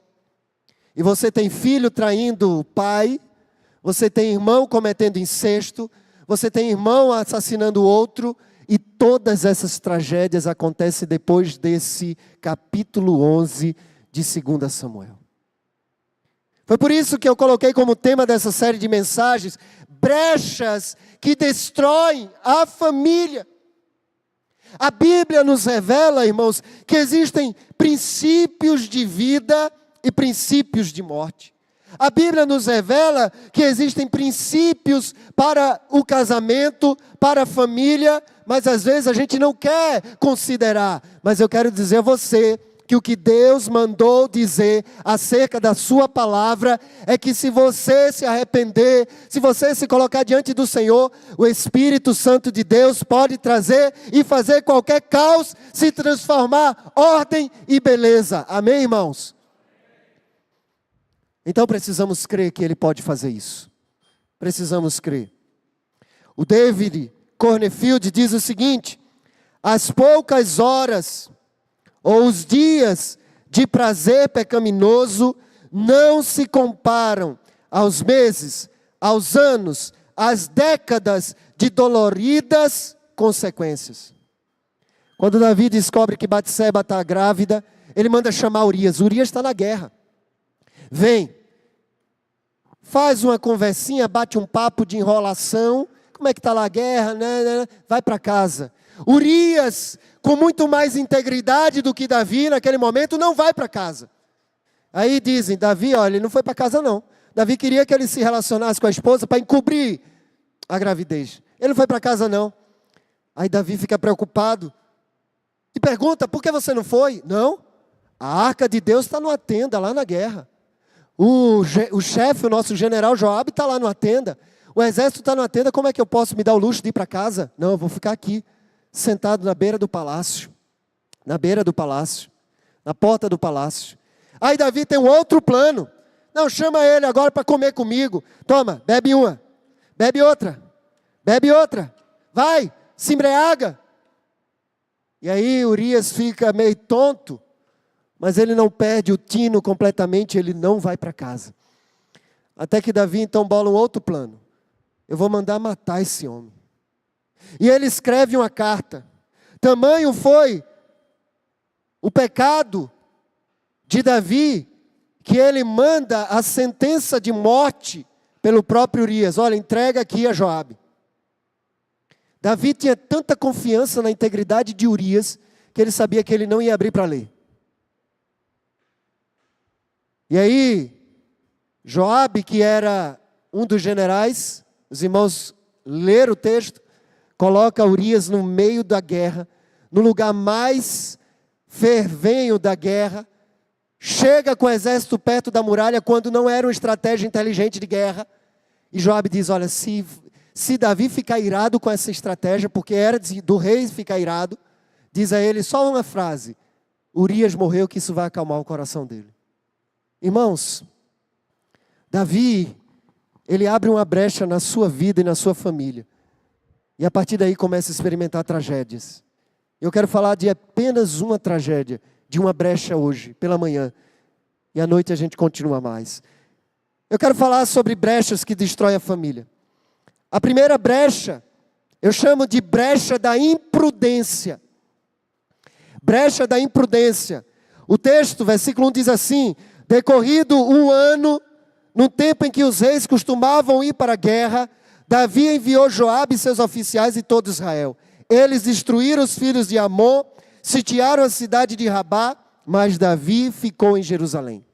E você tem filho traindo o pai, você tem irmão cometendo incesto, você tem irmão assassinando o outro, e todas essas tragédias acontecem depois desse capítulo 11 de 2 Samuel. Foi por isso que eu coloquei como tema dessa série de mensagens, brechas que destroem a família. A Bíblia nos revela, irmãos, que existem princípios de vida e princípios de morte. A Bíblia nos revela que existem princípios para o casamento, para a família, mas às vezes a gente não quer considerar. Mas eu quero dizer a você que o que Deus mandou dizer acerca da sua palavra é que se você se arrepender, se você se colocar diante do Senhor, o Espírito Santo de Deus pode trazer e fazer qualquer caos se transformar ordem e beleza. Amém, irmãos? Então precisamos crer que Ele pode fazer isso. Precisamos crer. O David Cornfield diz o seguinte: as poucas horas ou os dias de prazer pecaminoso não se comparam aos meses, aos anos, às décadas de doloridas consequências. Quando Davi descobre que Batseba está grávida, ele manda chamar Urias. Urias está na guerra. Vem, faz uma conversinha, bate um papo de enrolação. Como é que está lá a guerra? Vai para casa. Urias, com muito mais integridade do que Davi naquele momento, não vai para casa. Aí dizem, Davi, olha, ele não foi para casa não. Davi queria que ele se relacionasse com a esposa para encobrir a gravidez. Ele não foi para casa não. Aí Davi fica preocupado e pergunta, por que você não foi? Não, a arca de Deus está numa tenda lá na guerra. O chefe, o nosso general Joabe está lá numa tenda. O exército está numa tenda, como é que eu posso me dar o luxo de ir para casa? Não, eu vou ficar aqui, sentado na beira do palácio. Na beira do palácio, na porta do palácio. Aí Davi tem um outro plano. Não, chama ele agora para comer comigo. Toma, bebe uma, bebe outra, vai, se embriaga. E aí Urias fica meio tonto, mas ele não perde o tino completamente, ele não vai para casa. Até que Davi então bola um outro plano. Eu vou mandar matar esse homem. E ele escreve uma carta. Tamanho foi o pecado de Davi, que ele manda a sentença de morte pelo próprio Urias. Olha, entrega aqui a Joabe. Davi tinha tanta confiança na integridade de Urias, que ele sabia que ele não ia abrir para ler. E aí, Joabe, que era um dos generais, os irmãos leram o texto, coloca Urias no meio da guerra, no lugar mais fervenho da guerra, chega com o exército perto da muralha, quando não era uma estratégia inteligente de guerra, e Joabe diz, olha, se Davi ficar irado com essa estratégia, porque era do rei ficar irado, diz a ele só uma frase, Urias morreu, que isso vai acalmar o coração dele. Irmãos, Davi, ele abre uma brecha na sua vida e na sua família, e a partir daí começa a experimentar tragédias. Eu quero falar de apenas uma tragédia, de uma brecha hoje, pela manhã, e à noite a gente continua mais. Eu quero falar sobre brechas que destroem a família. A primeira brecha, eu chamo de brecha da imprudência. Brecha da imprudência. O texto, versículo 1 diz assim, decorrido um ano, no tempo em que os reis costumavam ir para a guerra, Davi enviou Joabe e seus oficiais e todo Israel. Eles destruíram os filhos de Amon, sitiaram a cidade de Rabá, mas Davi ficou em Jerusalém.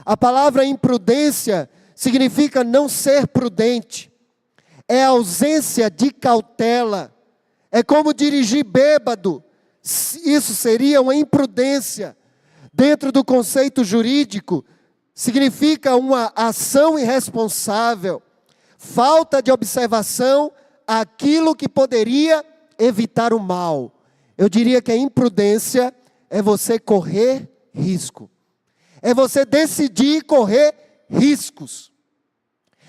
A palavra imprudência significa não ser prudente. É ausência de cautela. É como dirigir bêbado. Isso seria uma imprudência. Dentro do conceito jurídico, significa uma ação irresponsável, falta de observação àquilo que poderia evitar o mal. Eu diria que a imprudência é você correr risco. É você decidir correr riscos.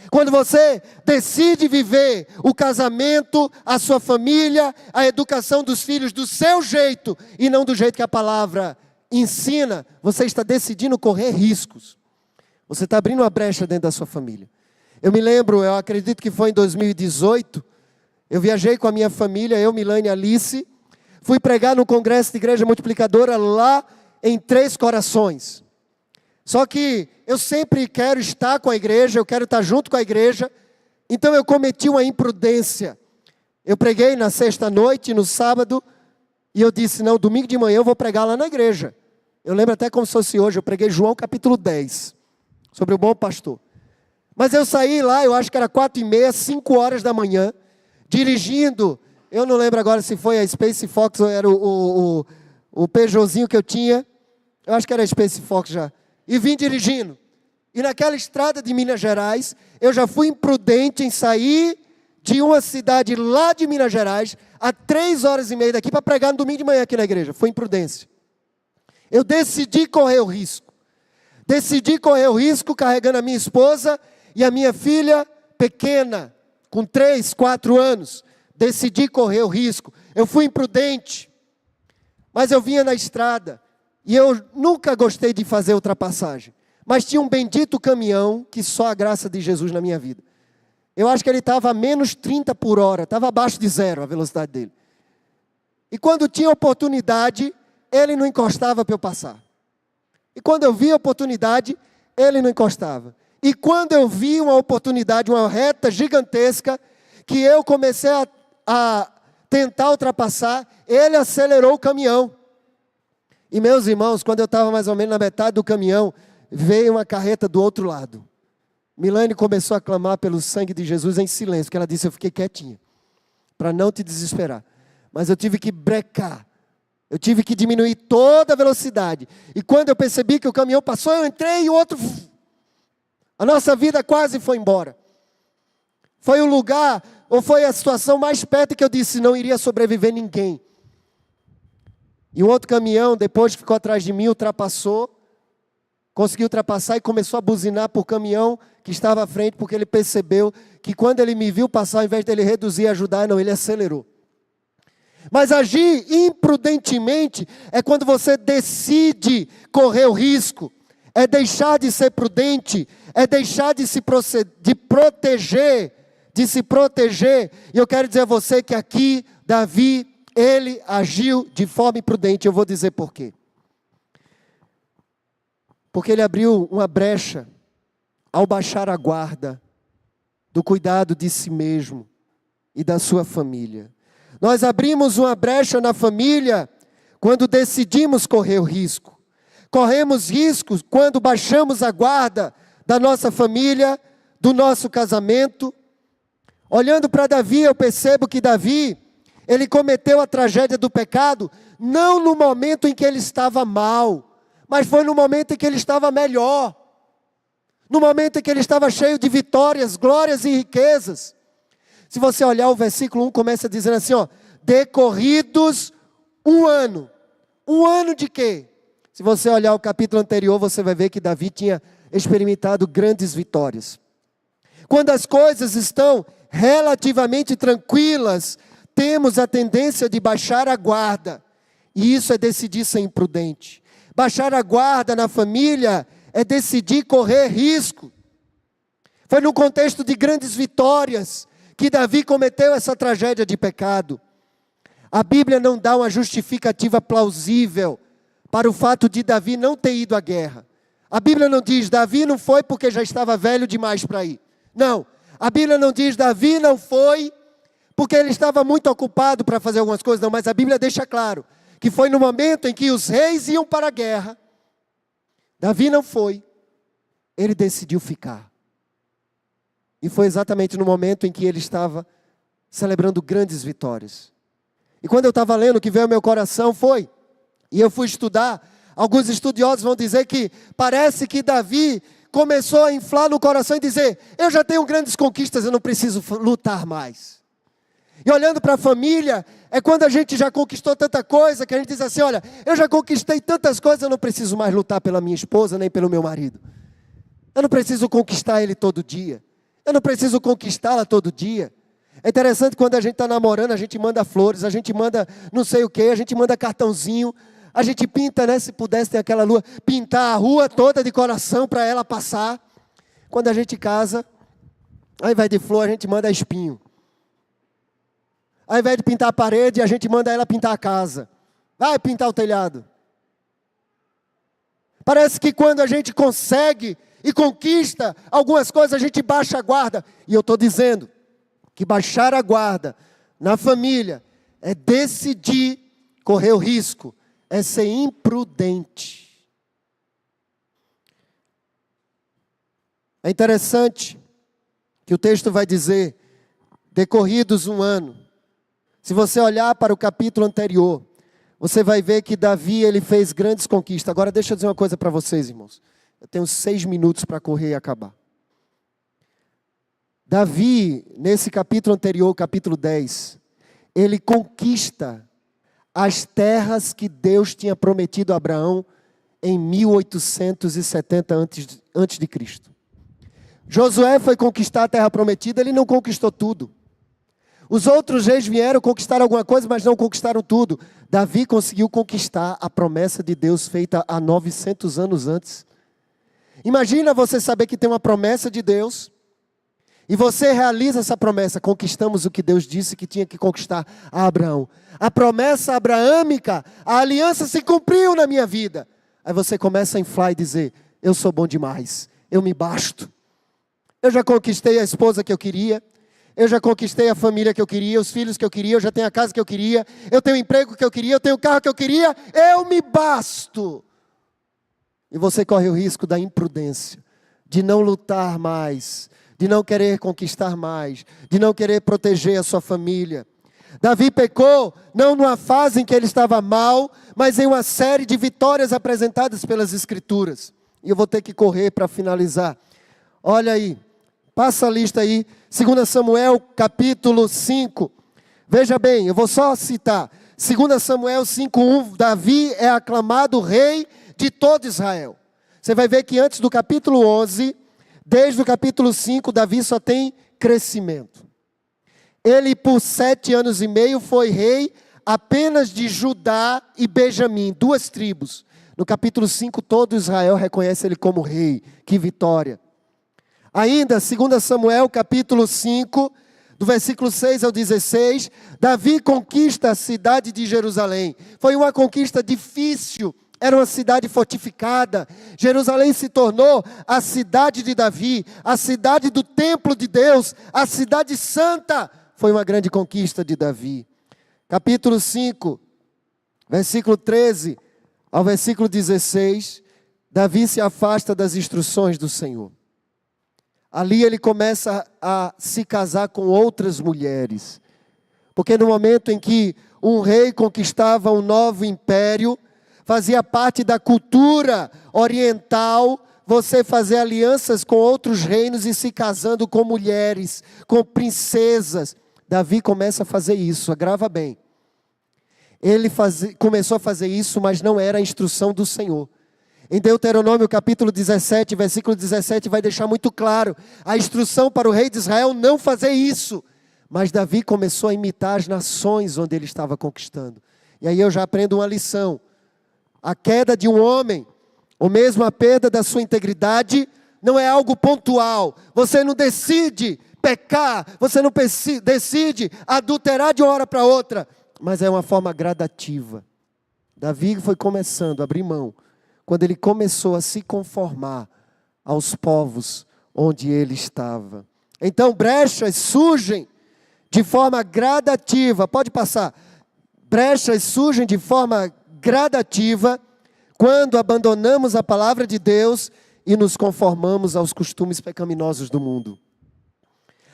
Quando você decide viver o casamento, a sua família, a educação dos filhos do seu jeito e não do jeito que a palavra ensina, você está decidindo correr riscos. Você está abrindo uma brecha dentro da sua família. Eu me lembro, eu acredito que foi em 2018, eu viajei com a minha família, eu, Milane e Alice, fui pregar no congresso de igreja multiplicadora lá em Três Corações. Só que eu sempre quero estar com a igreja, eu quero estar junto com a igreja, então eu cometi uma imprudência. Eu preguei na sexta-noite, no sábado, e eu disse, não, domingo de manhã eu vou pregar lá na igreja. Eu lembro até como se fosse hoje, eu preguei João capítulo 10, sobre o bom pastor. Mas eu saí lá, eu acho que era 4h30, 5 horas da manhã, dirigindo, eu não lembro agora se foi a Space Fox ou era o Peugeotzinho que eu tinha, eu acho que era a Space Fox já, e vim dirigindo. E naquela estrada de Minas Gerais, eu já fui imprudente em sair de uma cidade lá de Minas Gerais, a 3h30 daqui, para pregar no domingo de manhã aqui na igreja. Foi imprudência. Eu decidi correr o risco. Decidi correr o risco carregando a minha esposa e a minha filha pequena, com 3, 4 anos. Decidi correr o risco. Eu fui imprudente. Mas eu vinha na estrada. E eu nunca gostei de fazer ultrapassagem. Mas tinha um bendito caminhão que só a graça de Jesus na minha vida. Eu acho que ele estava a menos 30 por hora. Estava abaixo de 0 a velocidade dele. E quando tinha oportunidade, ele não encostava para eu passar. E quando eu vi a oportunidade, ele não encostava. E quando eu vi uma oportunidade, uma reta gigantesca, que eu comecei a tentar ultrapassar, ele acelerou o caminhão. E meus irmãos, quando eu estava mais ou menos na metade do caminhão, veio uma carreta do outro lado. Milane começou a clamar pelo sangue de Jesus em silêncio, que ela disse, eu fiquei quietinha, para não te desesperar. mas eu tive que brecar. Eu tive que diminuir toda a velocidade. E quando eu percebi que o caminhão passou, eu entrei e o outro... A nossa vida quase foi embora. Foi o lugar, ou foi a situação mais perto que eu disse, não iria sobreviver ninguém. E um outro caminhão, depois que ficou atrás de mim, ultrapassou. Conseguiu ultrapassar e começou a buzinar para o caminhão que estava à frente, porque ele percebeu que quando ele me viu passar, ao invés dele reduzir e ajudar, não, ele acelerou. Mas agir imprudentemente é quando você decide correr o risco, é deixar de ser prudente, é deixar de se proteger. E eu quero dizer a você que aqui, Davi, ele agiu de forma imprudente. Eu vou dizer por quê. Porque ele abriu uma brecha ao baixar a guarda do cuidado de si mesmo e da sua família. Nós abrimos uma brecha na família quando decidimos correr o risco. Corremos riscos quando baixamos a guarda da nossa família, do nosso casamento. Olhando para Davi, eu percebo que Davi, ele cometeu a tragédia do pecado, não no momento em que ele estava mal, mas foi no momento em que ele estava melhor. No momento em que ele estava cheio de vitórias, glórias e riquezas. Se você olhar o versículo 1, começa dizendo assim, ó, decorridos um ano. Um ano de quê? Se você olhar o capítulo anterior, você vai ver que Davi tinha experimentado grandes vitórias. Quando as coisas estão relativamente tranquilas, temos a tendência de baixar a guarda. E isso é decidir ser imprudente. Baixar a guarda na família é decidir correr risco. Foi num contexto de grandes vitórias que Davi cometeu essa tragédia de pecado. A Bíblia não dá uma justificativa plausível para o fato de Davi não ter ido à guerra. A Bíblia não diz, Davi não foi porque já estava velho demais para ir. Não, a Bíblia não diz, Davi não foi porque ele estava muito ocupado para fazer algumas coisas. Não, mas a Bíblia deixa claro que foi no momento em que os reis iam para a guerra. Davi não foi, ele decidiu ficar. E foi exatamente no momento em que ele estava celebrando grandes vitórias. E quando eu estava lendo, o que veio ao meu coração foi, e eu fui estudar, alguns estudiosos vão dizer que parece que Davi começou a inflar no coração e dizer, eu já tenho grandes conquistas, eu não preciso lutar mais. E olhando para a família, é quando a gente já conquistou tanta coisa, que a gente diz assim, olha, eu já conquistei tantas coisas, eu não preciso mais lutar pela minha esposa, nem pelo meu marido. Eu não preciso conquistar ele todo dia. Eu não preciso conquistá-la todo dia. É interessante quando a gente está namorando, a gente manda flores, a gente manda não sei o que, a gente manda cartãozinho, a gente pinta, né, se pudesse ter aquela lua, pintar a rua toda de coração para ela passar. Quando a gente casa, ao invés de flor, a gente manda espinho. Ao invés de pintar a parede, a gente manda ela pintar a casa. Vai pintar o telhado. Parece que quando a gente consegue e conquista algumas coisas, a gente baixa a guarda. E eu estou dizendo que baixar a guarda na família é decidir correr o risco, é ser imprudente. É interessante que o texto vai dizer, decorridos um ano. Se você olhar para o capítulo anterior, você vai ver que Davi, ele fez grandes conquistas. Agora deixa eu dizer uma coisa para vocês, irmãos. Eu tenho 6 minutos para correr e acabar. Davi, nesse capítulo anterior, capítulo 10, ele conquista as terras que Deus tinha prometido a Abraão em 1870 antes de Cristo. Josué foi conquistar a terra prometida, ele não conquistou tudo. Os outros reis vieram conquistar alguma coisa, mas não conquistaram tudo. Davi conseguiu conquistar a promessa de Deus feita há 900 anos antes. Imagina você saber que tem uma promessa de Deus, e você realiza essa promessa. Conquistamos o que Deus disse que tinha que conquistar a Abraão. A promessa abraâmica, a aliança se cumpriu na minha vida. Aí você começa a inflar e dizer, eu sou bom demais, eu me basto. Eu já conquistei a esposa que eu queria, eu já conquistei a família que eu queria, os filhos que eu queria, eu já tenho a casa que eu queria, eu tenho o emprego que eu queria, eu tenho o carro que eu queria, eu me basto. E você corre o risco da imprudência, de não lutar mais, de não querer conquistar mais, de não querer proteger a sua família. Davi pecou não numa fase em que ele estava mal, mas em uma série de vitórias apresentadas pelas Escrituras. E eu vou ter que correr para finalizar. Olha aí, passa a lista aí, 2 Samuel capítulo 5. Veja bem, eu vou só citar. 2 Samuel 5:1, Davi é aclamado rei de todo Israel. Você vai ver que antes do capítulo 11, desde o capítulo 5, Davi só tem crescimento. Ele por 7 anos e meio foi rei apenas de Judá e Benjamim, 2 tribos. No capítulo 5, todo Israel reconhece ele como rei. Que vitória! Ainda, 2 Samuel capítulo 5, do versículo 6 ao 16, Davi conquista a cidade de Jerusalém. Foi uma conquista difícil, era uma cidade fortificada. Jerusalém se tornou a cidade de Davi, a cidade do templo de Deus, a cidade santa. Foi uma grande conquista de Davi. Capítulo 5, versículo 13 ao versículo 16, Davi se afasta das instruções do Senhor. Ali ele começa a se casar com outras mulheres. Porque no momento em que um rei conquistava um novo império, fazia parte da cultura oriental, você fazer alianças com outros reinos e se casando com mulheres, com princesas. Davi começa a fazer isso, grava bem. Ele começou a fazer isso, mas não era a instrução do Senhor. Em Deuteronômio capítulo 17, versículo 17, vai deixar muito claro a instrução para o rei de Israel não fazer isso. Mas Davi começou a imitar as nações onde ele estava conquistando. E aí eu já aprendo uma lição. A queda de um homem, ou mesmo a perda da sua integridade, não é algo pontual. Você não decide pecar, você não decide adulterar de uma hora para outra, mas é uma forma gradativa. Davi foi começando a abrir mão, quando ele começou a se conformar aos povos onde ele estava. Então brechas surgem de forma gradativa, pode passar. Brechas surgem de forma gradativa, quando abandonamos a palavra de Deus e nos conformamos aos costumes pecaminosos do mundo.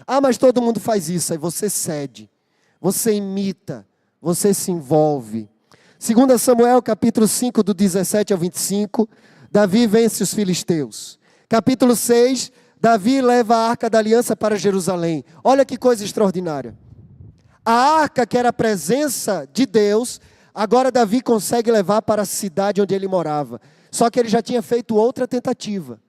Ah, mas todo mundo faz isso. Aí você cede, você imita, você se envolve. 2 Samuel capítulo 5, do 17 ao 25, Davi vence os filisteus. Capítulo 6, Davi leva a arca da aliança para Jerusalém. Olha que coisa extraordinária. A arca, que era a presença de Deus, agora Davi consegue levar para a cidade onde ele morava. Só que ele já tinha feito outra tentativa.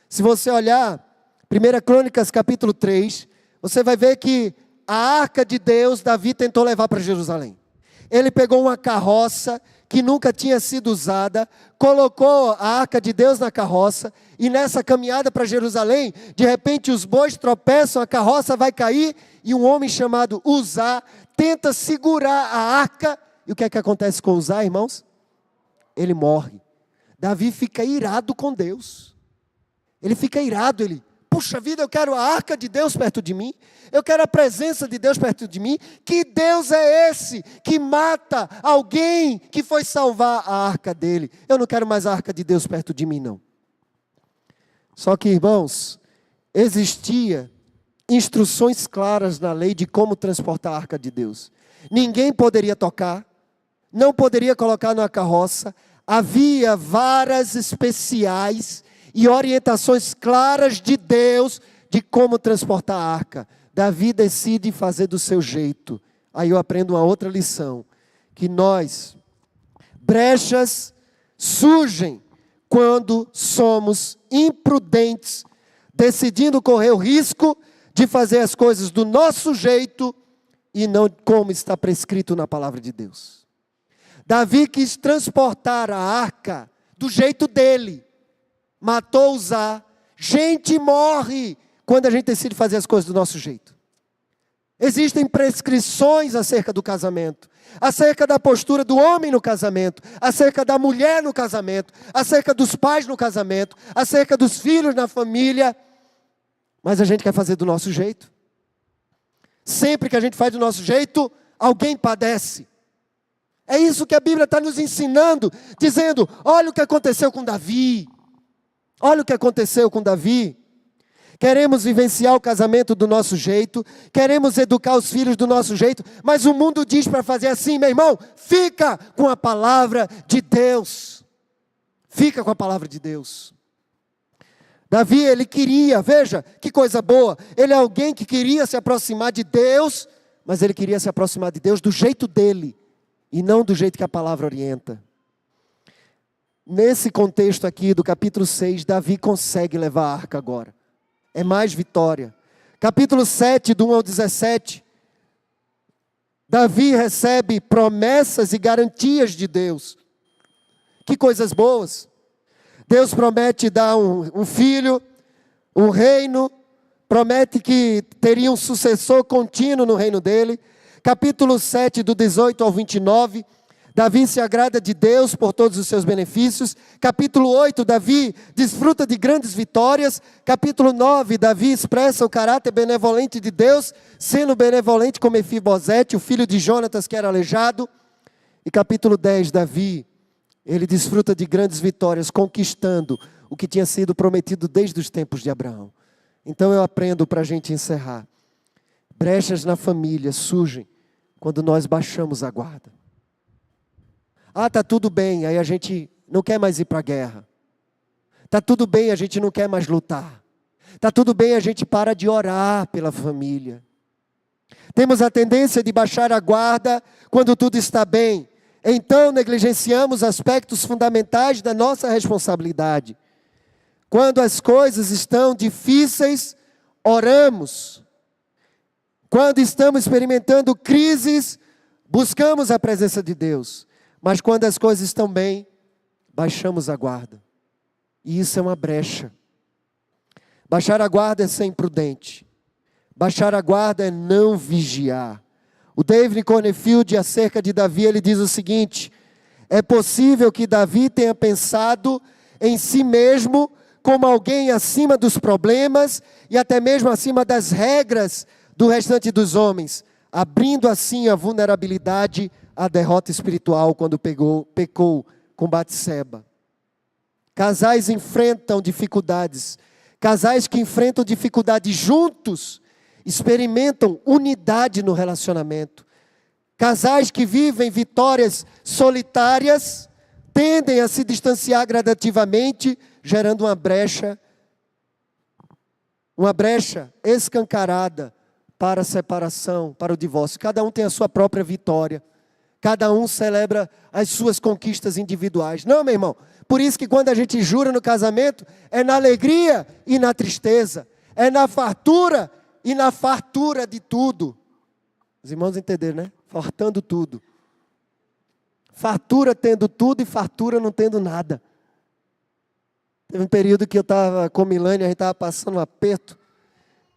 Se você olhar 1 Crônicas capítulo 3, você vai ver que a arca de Deus, Davi tentou levar para Jerusalém. Ele pegou uma carroça que nunca tinha sido usada, colocou a arca de Deus na carroça, e nessa caminhada para Jerusalém, de repente os bois tropeçam, a carroça vai cair, e um homem chamado Uzá tenta segurar a arca. E o que é que acontece com Uzá, irmãos? Ele morre. Davi fica irado com Deus. Ele fica irado, puxa vida, eu quero a arca de Deus perto de mim, eu quero a presença de Deus perto de mim. Que Deus é esse que mata alguém que foi salvar a arca dele? Eu não quero mais a arca de Deus perto de mim, não. Só que, irmãos, existia instruções claras na lei de como transportar a arca de Deus. Ninguém poderia tocar, não poderia colocar numa carroça. Havia varas especiais e orientações claras de Deus de como transportar a arca. Davi decide fazer do seu jeito. Aí eu aprendo uma outra lição, que brechas surgem quando somos imprudentes, decidindo correr o risco de fazer as coisas do nosso jeito e não como está prescrito na palavra de Deus. Davi quis transportar a arca do jeito dele. Matou Uzá. Gente morre quando a gente decide fazer as coisas do nosso jeito. Existem prescrições acerca do casamento, acerca da postura do homem no casamento, acerca da mulher no casamento, acerca dos pais no casamento, acerca dos filhos na família. Mas a gente quer fazer do nosso jeito. Sempre que a gente faz do nosso jeito, alguém padece. É isso que a Bíblia está nos ensinando, dizendo: olha o que aconteceu com Davi. Olha o que aconteceu com Davi. Queremos vivenciar o casamento do nosso jeito, queremos educar os filhos do nosso jeito, mas o mundo diz para fazer assim, meu irmão, fica com a palavra de Deus. Fica com a palavra de Deus. Davi, ele queria, veja, que coisa boa, ele é alguém que queria se aproximar de Deus, mas ele queria se aproximar de Deus do jeito dele, e não do jeito que a palavra orienta. Nesse contexto aqui do capítulo 6, Davi consegue levar a arca agora. É mais vitória. Capítulo 7, do 1 ao 17. Davi recebe promessas e garantias de Deus. Que coisas boas. Deus promete dar um filho, um reino. Promete que teria um sucessor contínuo no reino dele. Capítulo 7, do 18 ao 29. Davi se agrada de Deus por todos os seus benefícios. Capítulo 8, Davi desfruta de grandes vitórias. Capítulo 9, Davi expressa o caráter benevolente de Deus, sendo benevolente com Mefibosete, o filho de Jonatas que era aleijado. E capítulo 10, Davi, ele desfruta de grandes vitórias, conquistando o que tinha sido prometido desde os tempos de Abraão. Então eu aprendo para a gente encerrar. Brechas na família surgem quando nós baixamos a guarda. Ah, está tudo bem, aí a gente não quer mais ir para a guerra. Está tudo bem, a gente não quer mais lutar. Está tudo bem, a gente para de orar pela família. Temos a tendência de baixar a guarda quando tudo está bem. Então negligenciamos aspectos fundamentais da nossa responsabilidade. Quando as coisas estão difíceis, oramos. Quando estamos experimentando crises, buscamos a presença de Deus. Mas quando as coisas estão bem, baixamos a guarda. E isso é uma brecha. Baixar a guarda é ser imprudente. Baixar a guarda é não vigiar. O David Cornfield, acerca de Davi, ele diz o seguinte: é possível que Davi tenha pensado em si mesmo como alguém acima dos problemas e até mesmo acima das regras do restante dos homens, abrindo assim a vulnerabilidade à derrota espiritual quando pecou com Batseba. Casais enfrentam dificuldades. Casais que enfrentam dificuldades juntos experimentam unidade no relacionamento. Casais que vivem vitórias solitárias tendem a se distanciar gradativamente, gerando uma brecha escancarada para a separação, para o divórcio. Cada um tem a sua própria vitória. Cada um celebra as suas conquistas individuais. Não, meu irmão. Por isso que quando a gente jura no casamento, é na alegria e na tristeza. É na fartura e na fartura de tudo. Os irmãos entenderam, né? Fartando tudo. Fartura tendo tudo e fartura não tendo nada. Teve um período que eu estava com Milane, a gente estava passando um aperto.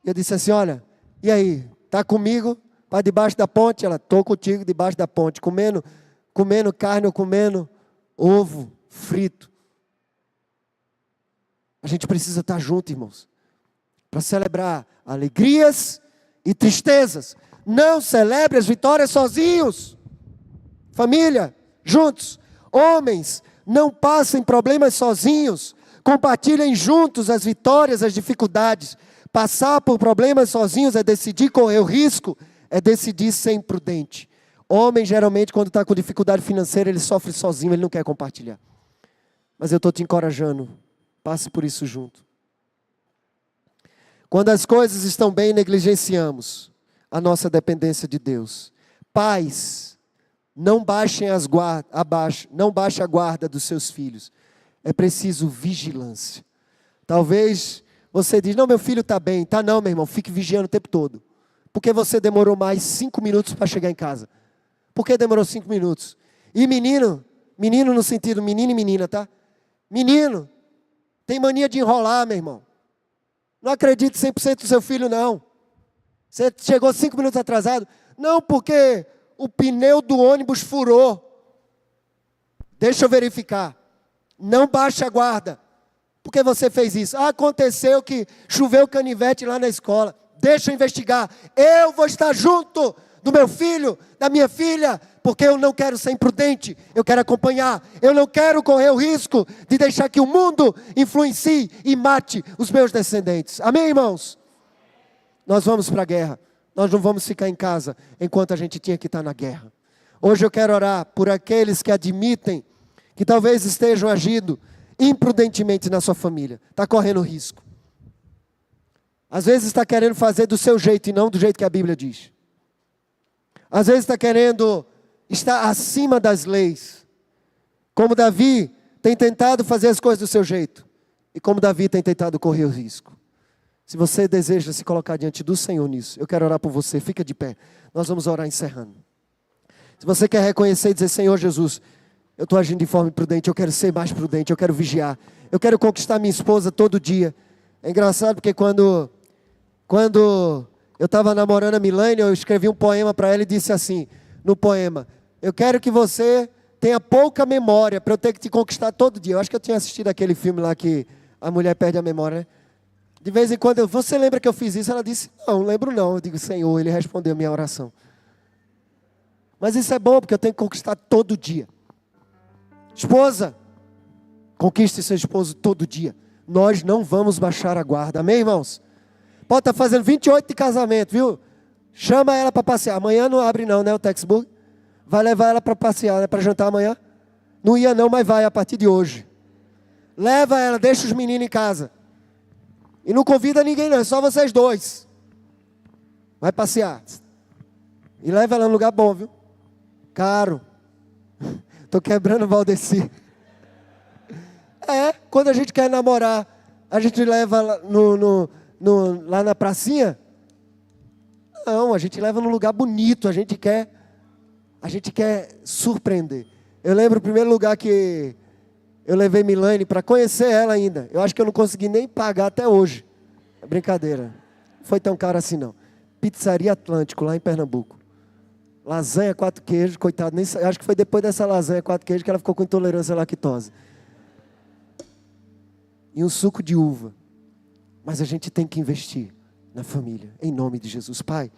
E eu disse assim, olha, e aí, está comigo para debaixo da ponte? Ela, estou contigo debaixo da ponte, comendo carne ou comendo ovo frito. A gente precisa estar junto, irmãos, para celebrar alegrias e tristezas. Não celebre as vitórias sozinhos. Família, juntos. Homens, não passem problemas sozinhos. Compartilhem juntos as vitórias, as dificuldades. Passar por problemas sozinhos é decidir correr o risco, é decidir ser imprudente. Homem, geralmente, quando está com dificuldade financeira, ele sofre sozinho, ele não quer compartilhar. Mas eu estou te encorajando, passe por isso junto. Quando as coisas estão bem, negligenciamos a nossa dependência de Deus. Pais, não baixem não baixe a guarda dos seus filhos. É preciso vigilância. Talvez você diz, não, meu filho está bem. Tá não, meu irmão, fique vigiando o tempo todo. Porque você demorou mais 5 minutos para chegar em casa. Por que demorou 5 minutos? E menino no sentido menino e menina, tá? Menino, tem mania de enrolar, meu irmão. Não acredite 100% no seu filho, não. Você chegou 5 minutos atrasado? Não, porque o pneu do ônibus furou. Deixa eu verificar. Não baixe a guarda. Por que você fez isso? Ah, aconteceu que choveu canivete lá na escola. Deixa eu investigar. Eu vou estar junto do meu filho, da minha filha, porque eu não quero ser imprudente, eu quero acompanhar, eu não quero correr o risco de deixar que o mundo influencie e mate os meus descendentes. Amém, irmãos? Nós vamos para a guerra, nós não vamos ficar em casa enquanto a gente tinha que estar na guerra. Hoje eu quero orar por aqueles que admitem que talvez estejam agindo imprudentemente na sua família, está correndo risco. Às vezes está querendo fazer do seu jeito e não do jeito que a Bíblia diz. Às vezes está querendo estar acima das leis. Como Davi tem tentado fazer as coisas do seu jeito. E como Davi tem tentado correr o risco. Se você deseja se colocar diante do Senhor nisso, eu quero orar por você, fica de pé. Nós vamos orar encerrando. Se você quer reconhecer e dizer, Senhor Jesus, eu estou agindo de forma imprudente, eu quero ser mais prudente, eu quero vigiar. Eu quero conquistar minha esposa todo dia. É engraçado porque quando eu estava namorando a Milene, eu escrevi um poema para ela e disse assim, no poema, eu quero que você tenha pouca memória para eu ter que te conquistar todo dia. Eu acho que eu tinha assistido aquele filme lá que a mulher perde a memória, né? De vez em quando, você lembra que eu fiz isso? Ela disse, não lembro não. Eu digo, Senhor, Ele respondeu a minha oração. Mas isso é bom, porque eu tenho que conquistar todo dia. Esposa, conquiste seu esposo todo dia. Nós não vamos baixar a guarda, amém, irmãos? Pode estar fazendo 28 de casamento, viu? Chama ela para passear. Amanhã não abre não, né, o Texburg? Vai levar ela para passear, né, para jantar amanhã? Não ia não, mas vai a partir de hoje. Leva ela, deixa os meninos em casa. E não convida ninguém não, é só vocês dois. Vai passear. E leva ela num lugar bom, viu? Caro. Estou quebrando o Valdeci. Quando a gente quer namorar, a gente leva lá na pracinha? Não, a gente leva num lugar bonito, a gente quer surpreender. Eu lembro o primeiro lugar que eu levei Milane para conhecer ela ainda. Eu acho que eu não consegui nem pagar até hoje. É brincadeira. Não foi tão caro assim não. Pizzaria Atlântico, lá em Pernambuco. Lasanha 4 queijos, coitado. Acho que foi depois dessa lasanha 4 queijos que ela ficou com intolerância à lactose. E um suco de uva. Mas a gente tem que investir na família, em nome de Jesus. Pai,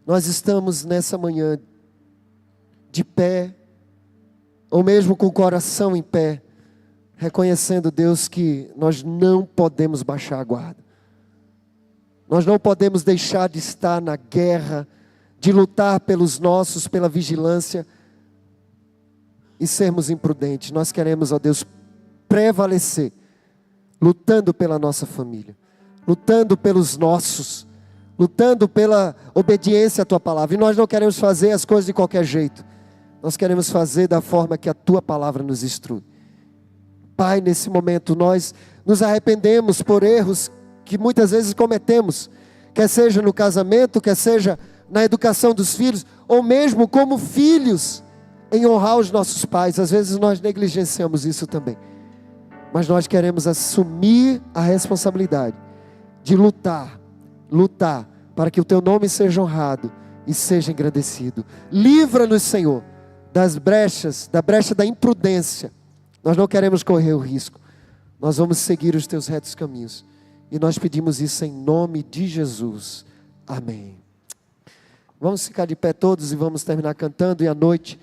nós estamos nessa manhã de pé, ou mesmo com o coração em pé, reconhecendo, Deus, que nós não podemos baixar a guarda. Nós não podemos deixar de estar na guerra, de lutar pelos nossos, pela vigilância e sermos imprudentes. Nós queremos, ó Deus, prevalecer, lutando pela nossa família, lutando pelos nossos, lutando pela obediência à Tua palavra. E nós não queremos fazer as coisas de qualquer jeito. Nós queremos fazer da forma que a Tua palavra nos instrui. Pai, nesse momento nós nos arrependemos por erros que muitas vezes cometemos, quer seja no casamento, quer seja na educação dos filhos, ou mesmo como filhos, em honrar os nossos pais. Às vezes nós negligenciamos isso também. Mas nós queremos assumir a responsabilidade de lutar para que o Teu nome seja honrado e seja engrandecido. Livra-nos, Senhor, da brecha da imprudência. Nós não queremos correr o risco. Nós vamos seguir os Teus retos caminhos. E nós pedimos isso em nome de Jesus. Amém. Vamos ficar de pé todos e vamos terminar cantando. E à noite